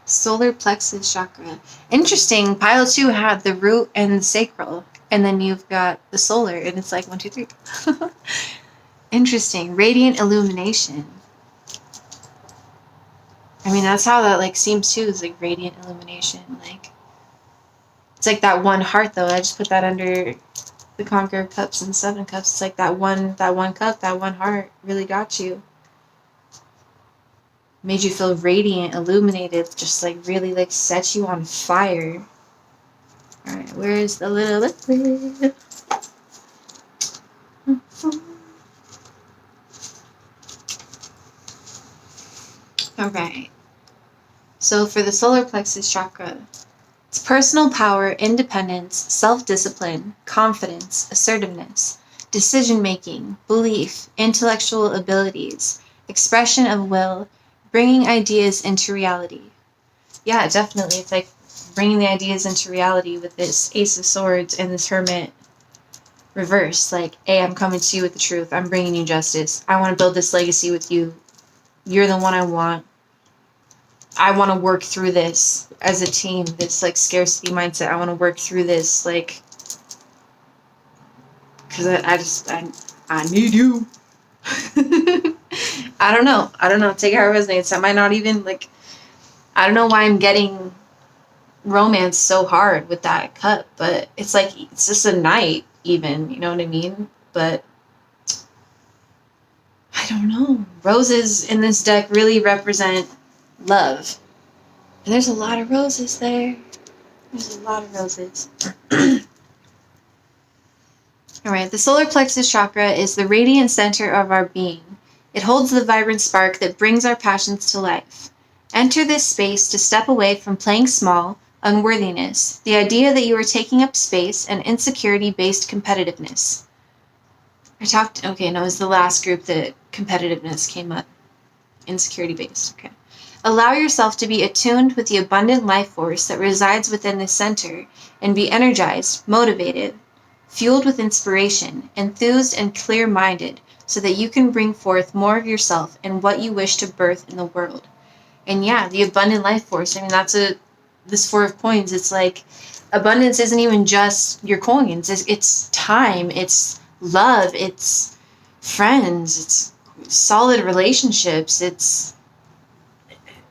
Solar plexus chakra. Interesting. Pile 2 had the root and the sacral. And then you've got the solar, and it's like 1, 2, 3. Interesting. Radiant illumination. I mean, that's how that like seems too, is like radiant illumination. Like it's like that one heart though. I just put that under the Conqueror of Cups and 7 Cups. It's like that one cup, that one heart really got you. made you feel radiant, illuminated, just like really like set you on fire. Alright, where's the little liquid? Alright. So for the solar plexus chakra, it's personal power, independence, self-discipline, confidence, assertiveness, decision-making, belief, intellectual abilities, expression of will, bringing ideas into reality. Yeah, definitely. It's like bringing the ideas into reality with this Ace of Swords and this Hermit reverse. Like, hey, I'm coming to you with the truth. I'm bringing you justice. I want to build this legacy with you. You're the one I want. I want to work through this as a team, this like scarcity mindset. I want to work through this, like, because I need you. I don't know. Take it how it resonates. I might not even, like, I don't know why I'm getting romance so hard with that cup, but it's like, it's just a night even, you know what I mean? But I don't know. Roses in this deck really represent love. And there's a lot of roses there. There's a lot of roses. Alright, the solar plexus chakra is the radiant center of our being. It holds the vibrant spark that brings our passions to life. Enter this space to step away from playing small, unworthiness, the idea that you are taking up space, and insecurity-based competitiveness. Okay, no, it was the last group that competitiveness came up. Insecurity-based, okay. Allow yourself to be attuned with the abundant life force that resides within this center and be energized, motivated, fueled with inspiration, enthused and clear-minded so that you can bring forth more of yourself and what you wish to birth in the world. And yeah, the abundant life force, I mean, this Four of Coins, it's like, abundance isn't even just your coins, it's time, it's love, it's friends, it's solid relationships,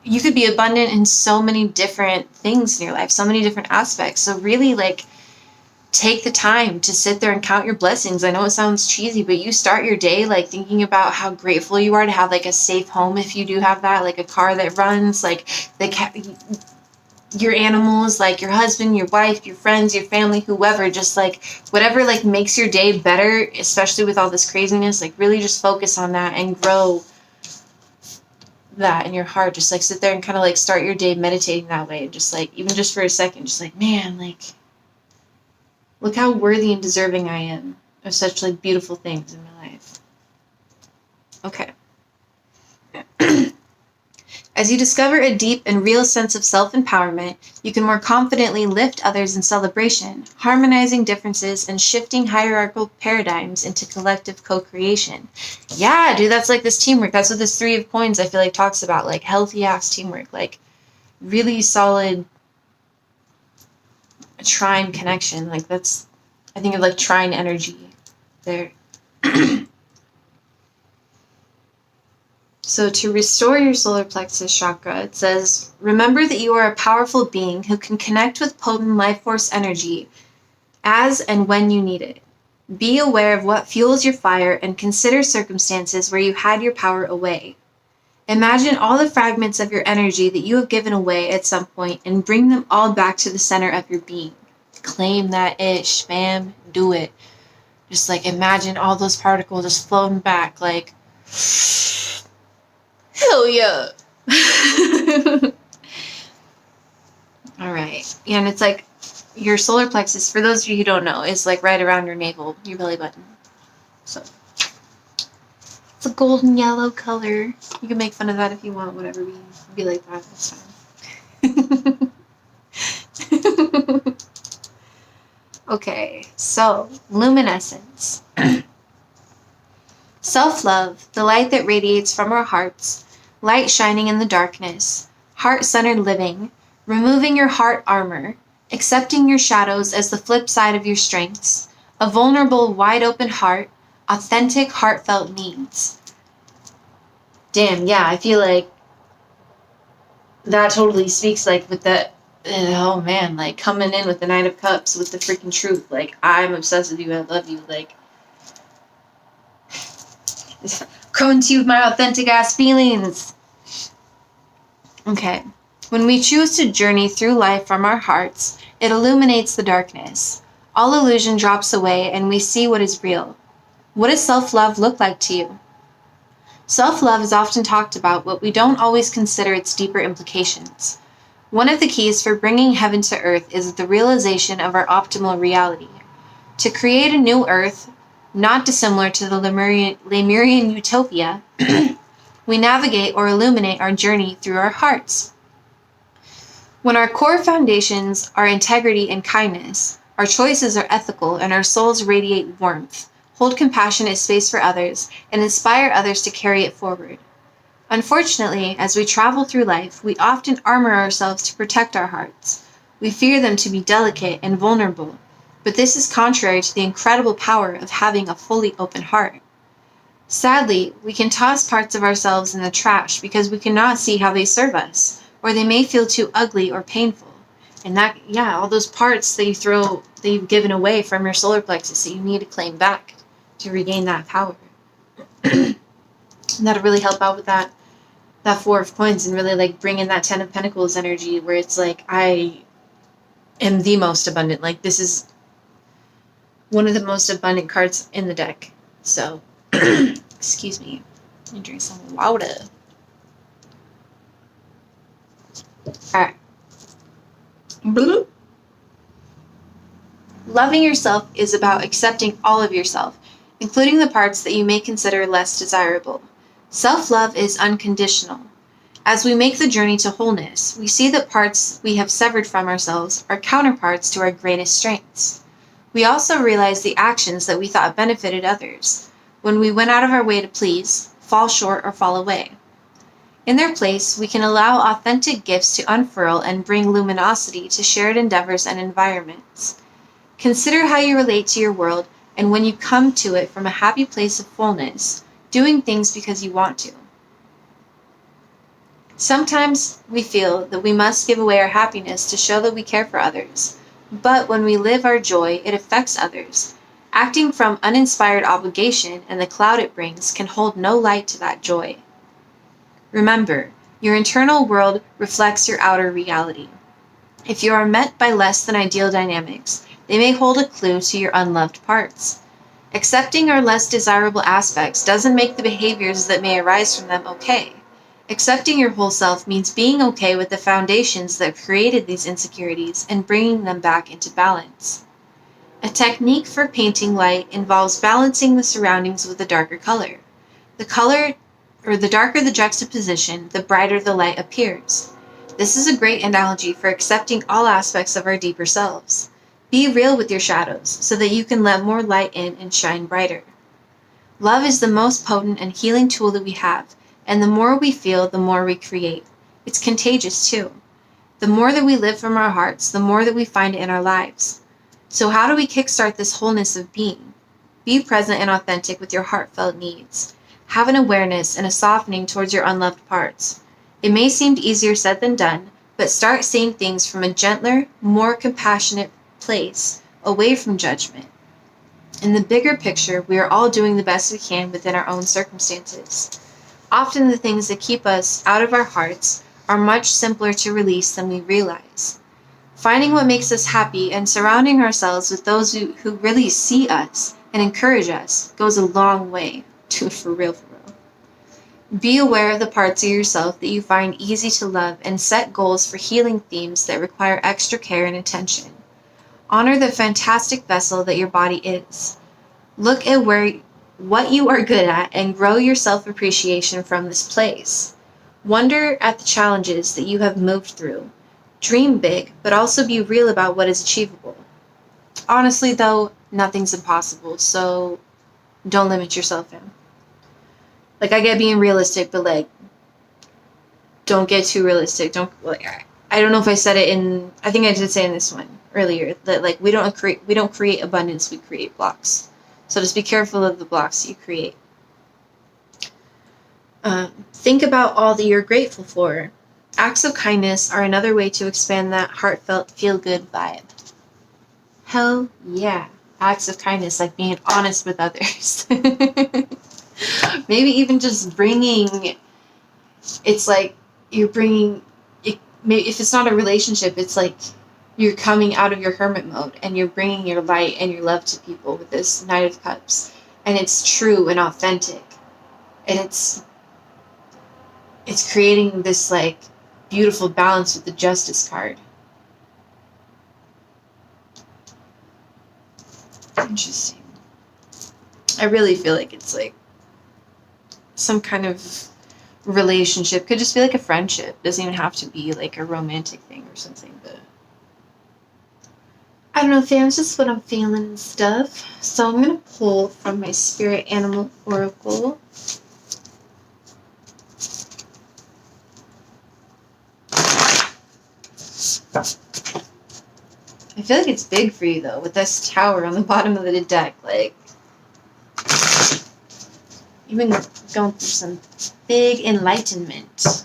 you could be abundant in so many different things in your life, so many different aspects. So really, like, take the time to sit there and count your blessings. I know it sounds cheesy, but you start your day like thinking about how grateful you are to have like a safe home, if you do have that, like a car that runs, like your animals, like your husband, your wife, your friends, your family, whoever, just like whatever like makes your day better, especially with all this craziness. Like really just focus on that and grow that in your heart. Just like sit there and kind of like start your day meditating that way, and just like, even just for a second, just like, man, like, look how worthy and deserving I am of such like beautiful things in my life. Okay. As you discover a deep and real sense of self-empowerment, you can more confidently lift others in celebration, harmonizing differences and shifting hierarchical paradigms into collective co-creation. Yeah, dude, that's like this teamwork. That's what this Three of Coins, I feel like, talks about, like healthy-ass teamwork, like really solid trine connection. Like that's, I think of like trine energy there. So to restore your solar plexus chakra, it says, remember that you are a powerful being who can connect with potent life force energy as and when you need it. Be aware of what fuels your fire and consider circumstances where you had your power away. Imagine all the fragments of your energy that you have given away at some point and bring them all back to the center of your being. Claim that ish, fam. Do it. Just like imagine all those particles just floating back like, hell yeah. All right. Yeah, and it's like your solar plexus, for those of you who don't know, is like right around your navel, your belly button. So it's a golden yellow color. You can make fun of that if you want, whatever. Be like that. That's fine. Okay, so luminescence. Self-love, the light that radiates from our hearts, light shining in the darkness, heart-centered living, removing your heart armor, accepting your shadows as the flip side of your strengths, a vulnerable, wide-open heart, authentic, heartfelt needs. Damn, yeah, I feel like that totally speaks like with that, oh man, like coming in with the Knight of Cups with the freaking truth. Like, I'm obsessed with you, I love you, like, coming to you with my authentic ass feelings. Okay. When we choose to journey through life from our hearts, it illuminates the darkness. All illusion drops away and we see what is real. What does self-love look like to you? Self-love is often talked about, but we don't always consider its deeper implications. One of the keys for bringing heaven to earth is the realization of our optimal reality. To create a new earth, not dissimilar to the Lemurian utopia, we navigate or illuminate our journey through our hearts. When our core foundations are integrity and kindness, our choices are ethical, and our souls radiate warmth, hold compassionate space for others, and inspire others to carry it forward. Unfortunately, as we travel through life, we often armor ourselves to protect our hearts. We fear them to be delicate and vulnerable, but this is contrary to the incredible power of having a fully open heart. Sadly, we can toss parts of ourselves in the trash because we cannot see how they serve us, or they may feel too ugly or painful. And that, all those parts that you've given away from your solar plexus that you need to claim back to regain that power. And that'll really help out with that Four of Coins and really like bring in that Ten of Pentacles energy where it's like, I am the most abundant. Like, this is one of the most abundant cards in the deck. So, excuse me. Let me drink some water. Alright. Loving yourself is about accepting all of yourself, including the parts that you may consider less desirable. Self-love is unconditional. As we make the journey to wholeness, we see that parts we have severed from ourselves are counterparts to our greatest strengths. We also realize the actions that we thought benefited others, when we went out of our way to please, fall short, or fall away. In their place, we can allow authentic gifts to unfurl and bring luminosity to shared endeavors and environments. Consider how you relate to your world, and when you come to it from a happy place of fullness, doing things because you want to. Sometimes we feel that we must give away our happiness to show that we care for others, but when we live our joy, it affects others. Acting from uninspired obligation and the cloud it brings can hold no light to that joy. Remember, your internal world reflects your outer reality. If you are met by less than ideal dynamics, they may hold a clue to your unloved parts. Accepting our less desirable aspects doesn't make the behaviors that may arise from them okay. Accepting your whole self means being okay with the foundations that created these insecurities and bringing them back into balance. A technique for painting light involves balancing the surroundings with a darker color. The darker the juxtaposition, the brighter the light appears. This is a great analogy for accepting all aspects of our deeper selves. Be real with your shadows so that you can let more light in and shine brighter. Love is the most potent and healing tool that we have, and the more we feel, the more we create. It's contagious too. The more that we live from our hearts, the more that we find it in our lives. So how do we kickstart this wholeness of being? Be present and authentic with your heartfelt needs. Have an awareness and a softening towards your unloved parts. It may seem easier said than done, but start seeing things from a gentler, more compassionate place, away from judgment. In the bigger picture, we are all doing the best we can within our own circumstances. Often the things that keep us out of our hearts are much simpler to release than we realize. Finding what makes us happy and surrounding ourselves with those who really see us and encourage us goes a long way. Do it for real, for real. Be aware of the parts of yourself that you find easy to love and set goals for healing themes that require extra care and attention. Honor the fantastic vessel that your body is. Look at what you are good at and grow your self-appreciation from this place. Wonder at the challenges that you have moved through. Dream big, but also be real about what is achievable. Honestly, though, nothing's impossible, so don't limit yourself, fam. Like, I get being realistic, but like, don't get too realistic. I don't know if I said it I think I did say in this one earlier, that like we don't create abundance, we create blocks. So just be careful of the blocks you create. Think about all that you're grateful for. Acts of kindness are another way to expand that heartfelt, feel-good vibe. Hell yeah. Acts of kindness, like being honest with others. Maybe even just it's like you're bringing maybe if it's not a relationship, it's like you're coming out of your hermit mode and you're bringing your light and your love to people with this Knight of Cups. And it's true and authentic. And it's creating this like beautiful balance with the Justice card. Interesting. I really feel like it's like some kind of relationship. Could just be like a friendship. Doesn't even have to be like a romantic thing or something, but I don't know, fam, it's just what I'm feeling and stuff. So I'm gonna pull from my Spirit Animal Oracle. I feel like it's big for you though, with this Tower on the bottom of the deck. Like, you've been going through some big enlightenment.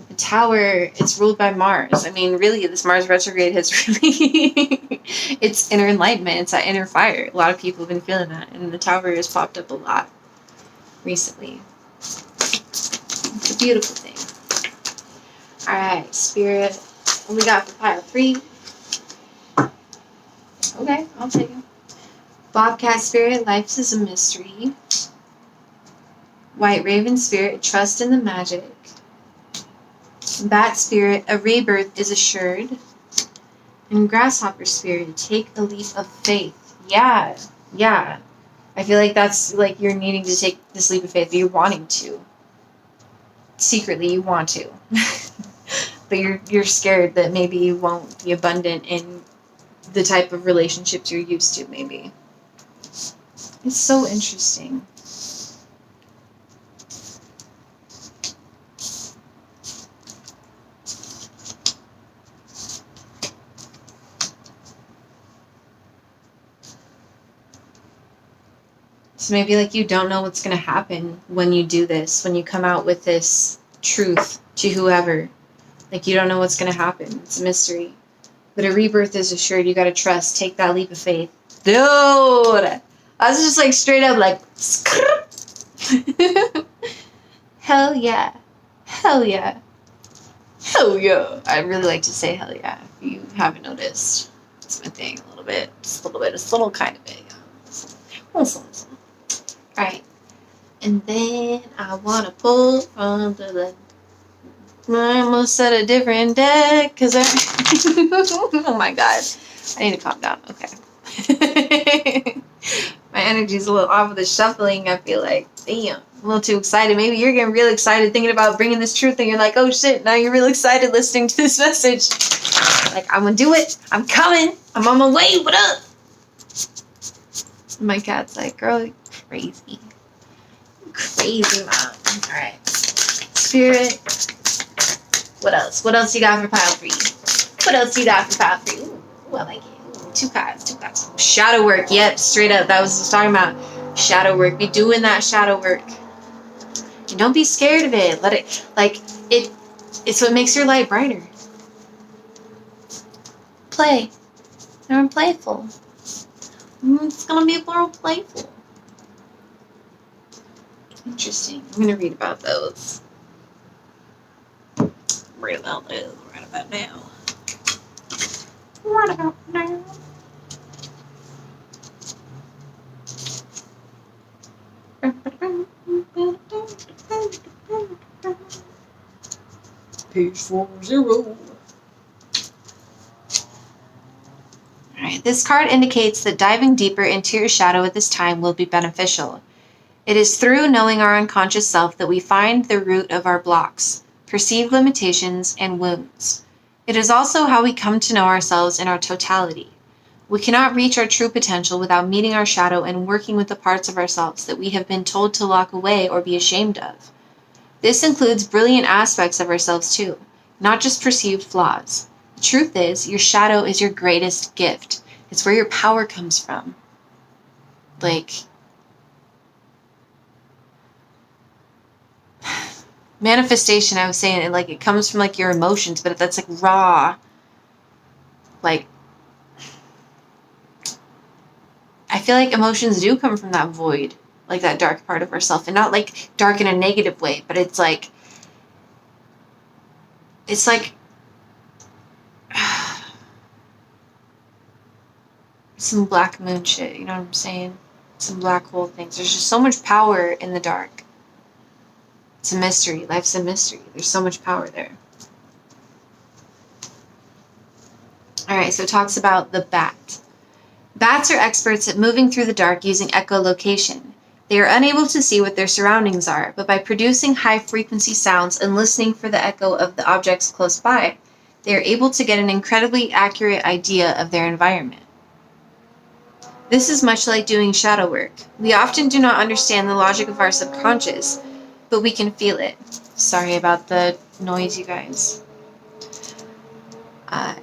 The Tower, it's ruled by Mars. I mean, really, this Mars retrograde has really... it's inner enlightenment. It's that inner fire. A lot of people have been feeling that. And the Tower has popped up a lot recently. It's a beautiful thing. Alright, Spirit. What we got for pile 3? Okay, I'll take it. Bobcat Spirit, life is a mystery. White Raven Spirit, trust in the magic. Bat Spirit, a rebirth is assured. And Grasshopper Spirit, take a leap of faith. Yeah. I feel like that's like you're needing to take this leap of faith, but you're wanting to. Secretly, you want to. But you're scared that maybe you won't be abundant in the type of relationships you're used to, maybe. It's so interesting. So maybe like you don't know what's going to happen when you do this, when you come out with this truth to whoever. Like you don't know what's going to happen. It's a mystery. But a rebirth is assured. You got to trust. Take that leap of faith. Dude! I was just like straight up like... Hell yeah. Hell yeah. Hell yeah. I really like to say hell yeah. If you haven't noticed. It's my thing a little bit. Just a little bit. It's a little kind of big. Alright. And then I want to pull from the... I almost said a different deck because I... oh my god. I need to calm down. Okay. My energy's a little off with the shuffling. I feel like, damn, I'm a little too excited. Maybe you're getting real excited thinking about bringing this truth and you're like, oh shit, now you're real excited listening to this message. Like, I'm gonna do it. I'm coming. I'm on my way. What up? My cat's like, girl, you're crazy. Crazy mom. Alright. Spirit. What else? What else you got for pile 3? What else you got for pile 3? Ooh, I like it. Ooh, 2 cards. Shadow work. Yep, straight up. That was what I was talking about. Shadow work. Be doing that shadow work. And don't be scared of it. Let it, like, it's what makes your light brighter. Play. They're playful. It's gonna be more playful. Interesting. I'm gonna read about those. Right about now. Right about now. Page 40. Alright, this card indicates that diving deeper into your shadow at this time will be beneficial. It is through knowing our unconscious self that we find the root of our blocks, perceived limitations, and wounds. It is also how we come to know ourselves in our totality. We cannot reach our true potential without meeting our shadow and working with the parts of ourselves that we have been told to lock away or be ashamed of. This includes brilliant aspects of ourselves too, not just perceived flaws. The truth is, your shadow is your greatest gift. It's where your power comes from. Like, manifestation, I was saying, like, it comes from, like, your emotions, but that's, like, raw. Like, I feel like emotions do come from that void, like, that dark part of ourselves, and not, like, dark in a negative way, but it's like some black moon shit, you know what I'm saying? Some black hole things. There's just so much power in the dark. It's a mystery. Life's a mystery. There's so much power there. Alright, so it talks about the bat. Bats are experts at moving through the dark using echolocation. They are unable to see what their surroundings are, but by producing high-frequency sounds and listening for the echo of the objects close by, they are able to get an incredibly accurate idea of their environment. This is much like doing shadow work. We often do not understand the logic of our subconscious, but we can feel it. Sorry about the noise, you guys.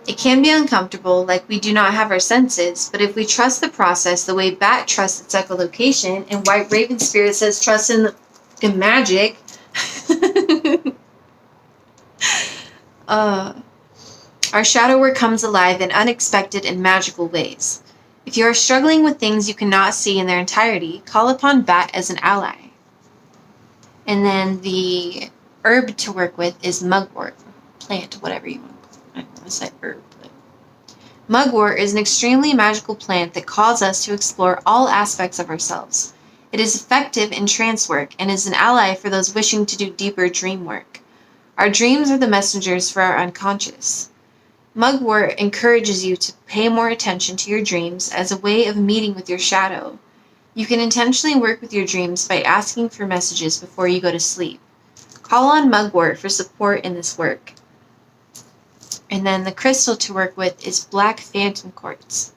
It can be uncomfortable, like we do not have our senses, but if we trust the process the way Bat trusts its echolocation, and White Raven Spirit says trust in magic, our shadow work comes alive in unexpected and magical ways. If you are struggling with things you cannot see in their entirety, call upon Bat as an ally. And then the herb to work with is mugwort. Plant, whatever you want. I don't want to say herb. But mugwort is an extremely magical plant that calls us to explore all aspects of ourselves. It is effective in trance work and is an ally for those wishing to do deeper dream work. Our dreams are the messengers for our unconscious. Mugwort encourages you to pay more attention to your dreams as a way of meeting with your shadow. You can intentionally work with your dreams by asking for messages before you go to sleep. Call on mugwort for support in this work. And then the crystal to work with is black phantom quartz.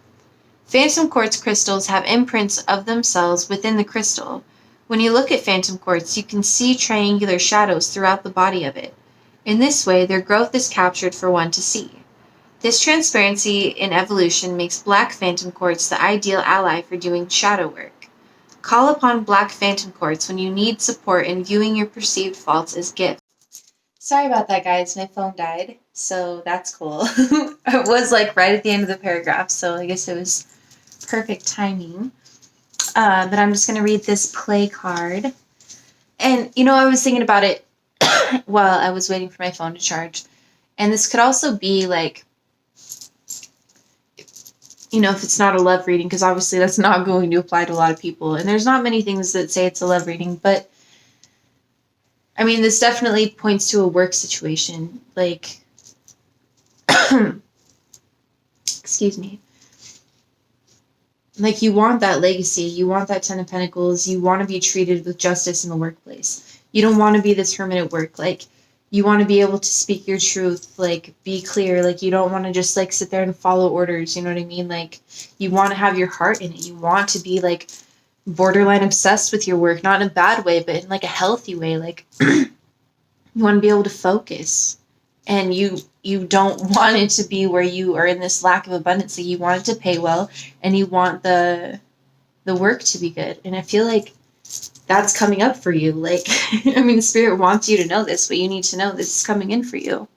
Phantom quartz crystals have imprints of themselves within the crystal. When you look at phantom quartz, you can see triangular shadows throughout the body of it. In this way, their growth is captured for one to see. This transparency in evolution makes black phantom quartz the ideal ally for doing shadow work. Call upon black phantom quartz when you need support in viewing your perceived faults as gifts. Sorry about that, guys. My phone died, so that's cool. It was like right at the end of the paragraph, so I guess it was perfect timing. But I'm just going to read this play card. And, I was thinking about it while I was waiting for my phone to charge. And this could also be like, if it's not a love reading, because obviously that's not going to apply to a lot of people. And there's not many things that say it's a love reading, but I mean, this definitely points to a work situation. Like, excuse me. Like, you want that legacy. You want that 10 of Pentacles. You want to be treated with justice in the workplace. You don't want to be this hermit at work. Like, you want to be able to speak your truth. Like, be clear. Like, you don't want to just, like, sit there and follow orders. You know what I mean? Like, you want to have your heart in it. You want to be, like, borderline obsessed with your work. Not in a bad way, but in, like, a healthy way. Like, you want to be able to focus. And you don't want it to be where you are in this lack of abundance. Like, you want it to pay well, and you want the work to be good. And I feel like that's coming up for you. Like, I mean, Spirit wants you to know this, but you need to know this is coming in for you.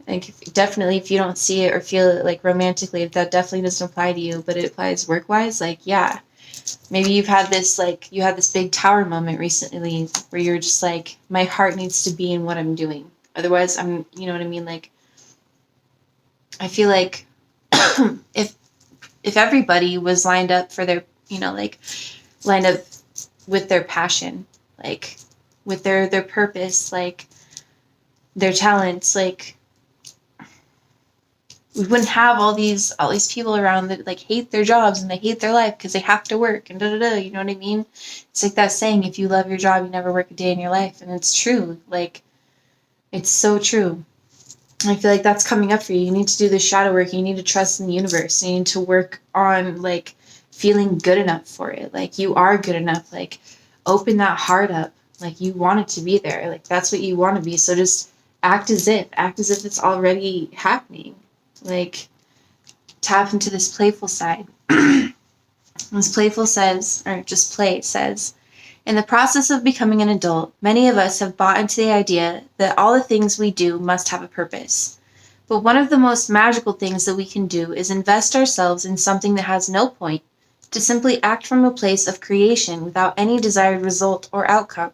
Like, definitely, if you don't see it or feel it, like, romantically, if that definitely doesn't apply to you, but it applies work-wise, like, yeah. Maybe you've had this, like, you had this big tower moment recently where you're just like, my heart needs to be in what I'm doing. Otherwise, you know what I mean? Like, I feel like if everybody was lined up for their, lined up with their passion, like, with their purpose, like, their talents, like, we wouldn't have all these people around that, like, hate their jobs and they hate their life because they have to work and da-da-da, you know what I mean? It's like that saying, if you love your job, you never work a day in your life. And it's true. Like, it's so true. I feel like that's coming up for you. You need to do the shadow work. You need to trust in the universe. You need to work on, like, feeling good enough for it. Like, you are good enough. Like, open that heart up. Like, you want it to be there. Like, that's what you want to be. So just act as if it's already happening. Like, tap into this playful side. This playful says, or just play says, in the process of becoming an adult, many of us have bought into the idea that all the things we do must have a purpose. But one of the most magical things that we can do is invest ourselves in something that has no point, to simply act from a place of creation without any desired result or outcome.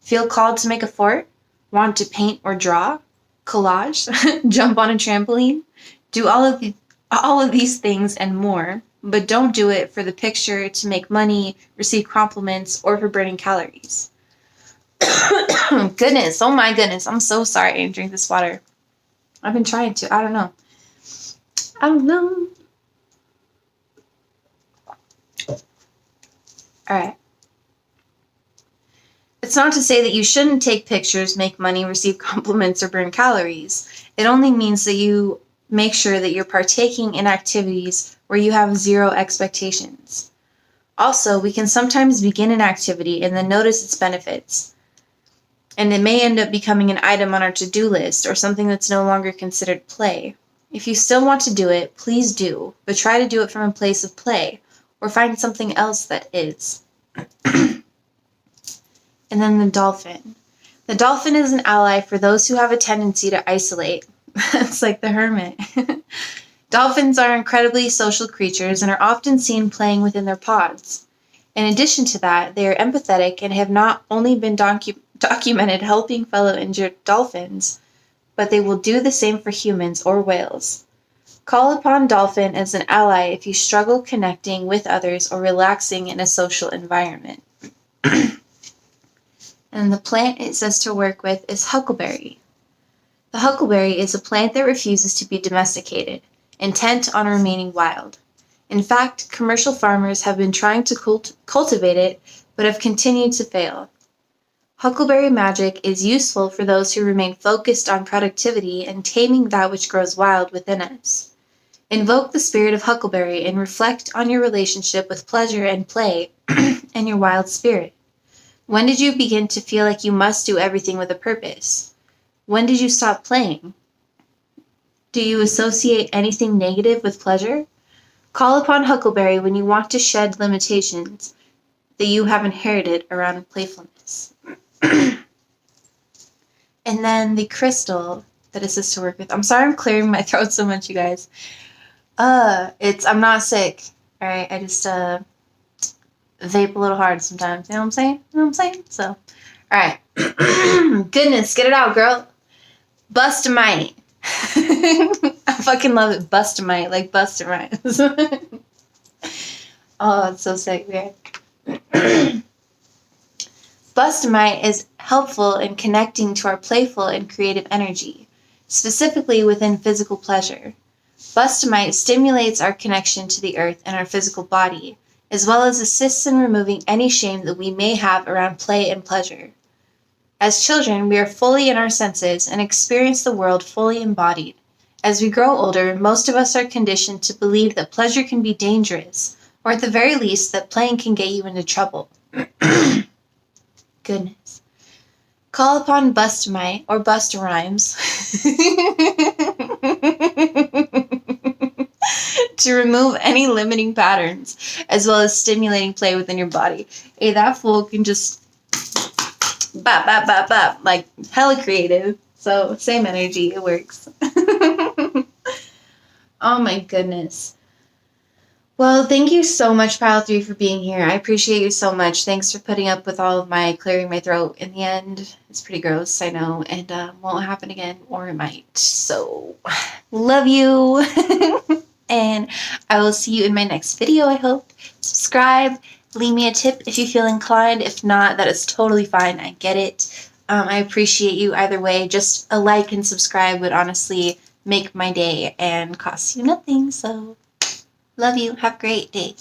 Feel called to make a fort? Want to paint or draw? Collage? Jump on a trampoline? Do all all of these things and more, but don't do it for the picture, to make money, receive compliments, or for burning calories. Goodness, oh my goodness, I'm so sorry I didn't drink this water. I've been trying to, I don't know. Alright. It's not to say that you shouldn't take pictures, make money, receive compliments, or burn calories. It only means that you make sure that you're partaking in activities where you have zero expectations. Also, we can sometimes begin an activity and then notice its benefits, and it may end up becoming an item on our to-do list or something that's no longer considered play. If you still want to do it, please do, but try to do it from a place of play, or find something else that is. And then the dolphin. The dolphin is an ally for those who have a tendency to isolate. It's like the hermit. Dolphins are incredibly social creatures and are often seen playing within their pods. In addition to that, they are empathetic and have not only been documented helping fellow injured dolphins, but they will do the same for humans or whales. Call upon dolphin as an ally if you struggle connecting with others or relaxing in a social environment. And the plant it says to work with is huckleberry. The huckleberry is a plant that refuses to be domesticated, intent on remaining wild. In fact, commercial farmers have been trying to cultivate it, but have continued to fail. Huckleberry magic is useful for those who remain focused on productivity and taming that which grows wild within us. Invoke the spirit of huckleberry and reflect on your relationship with pleasure and play and your wild spirit. When did you begin to feel like you must do everything with a purpose? When did you stop playing? Do you associate anything negative with pleasure? Call upon huckleberry when you want to shed limitations that you have inherited around playfulness. And then the crystal that it says to work with. I'm sorry I'm clearing my throat so much, you guys. I'm not sick. Alright, I just vape a little hard sometimes. You know what I'm saying? So, alright. Goodness, get it out, girl. Bustamite. I fucking love it. Bustamite, like Busta Rhymes. Oh, it's so sick, weird. Bustamite is helpful in connecting to our playful and creative energy, specifically within physical pleasure. Bustamite stimulates our connection to the earth and our physical body, as well as assists in removing any shame that we may have around play and pleasure. As children, we are fully in our senses and experience the world fully embodied. As we grow older, most of us are conditioned to believe that pleasure can be dangerous, or at the very least, that playing can get you into trouble. Goodness. Call upon Bustamite or Busta Rhymes to remove any limiting patterns, as well as stimulating play within your body. Hey, that fool can just bop, bop, bop, bop, like hella creative. So, same energy, it works. Oh my goodness. Well, thank you so much, Pile 3, for being here. I appreciate you so much. Thanks for putting up with all of my clearing my throat in the end. It's pretty gross, I know, and won't happen again, or it might. So, love you. And I will see you in my next video, I hope. Subscribe. Leave me a tip if you feel inclined. If not, that is totally fine. I get it. I appreciate you either way. Just a like and subscribe would honestly make my day and cost you nothing. So, love you. Have a great day.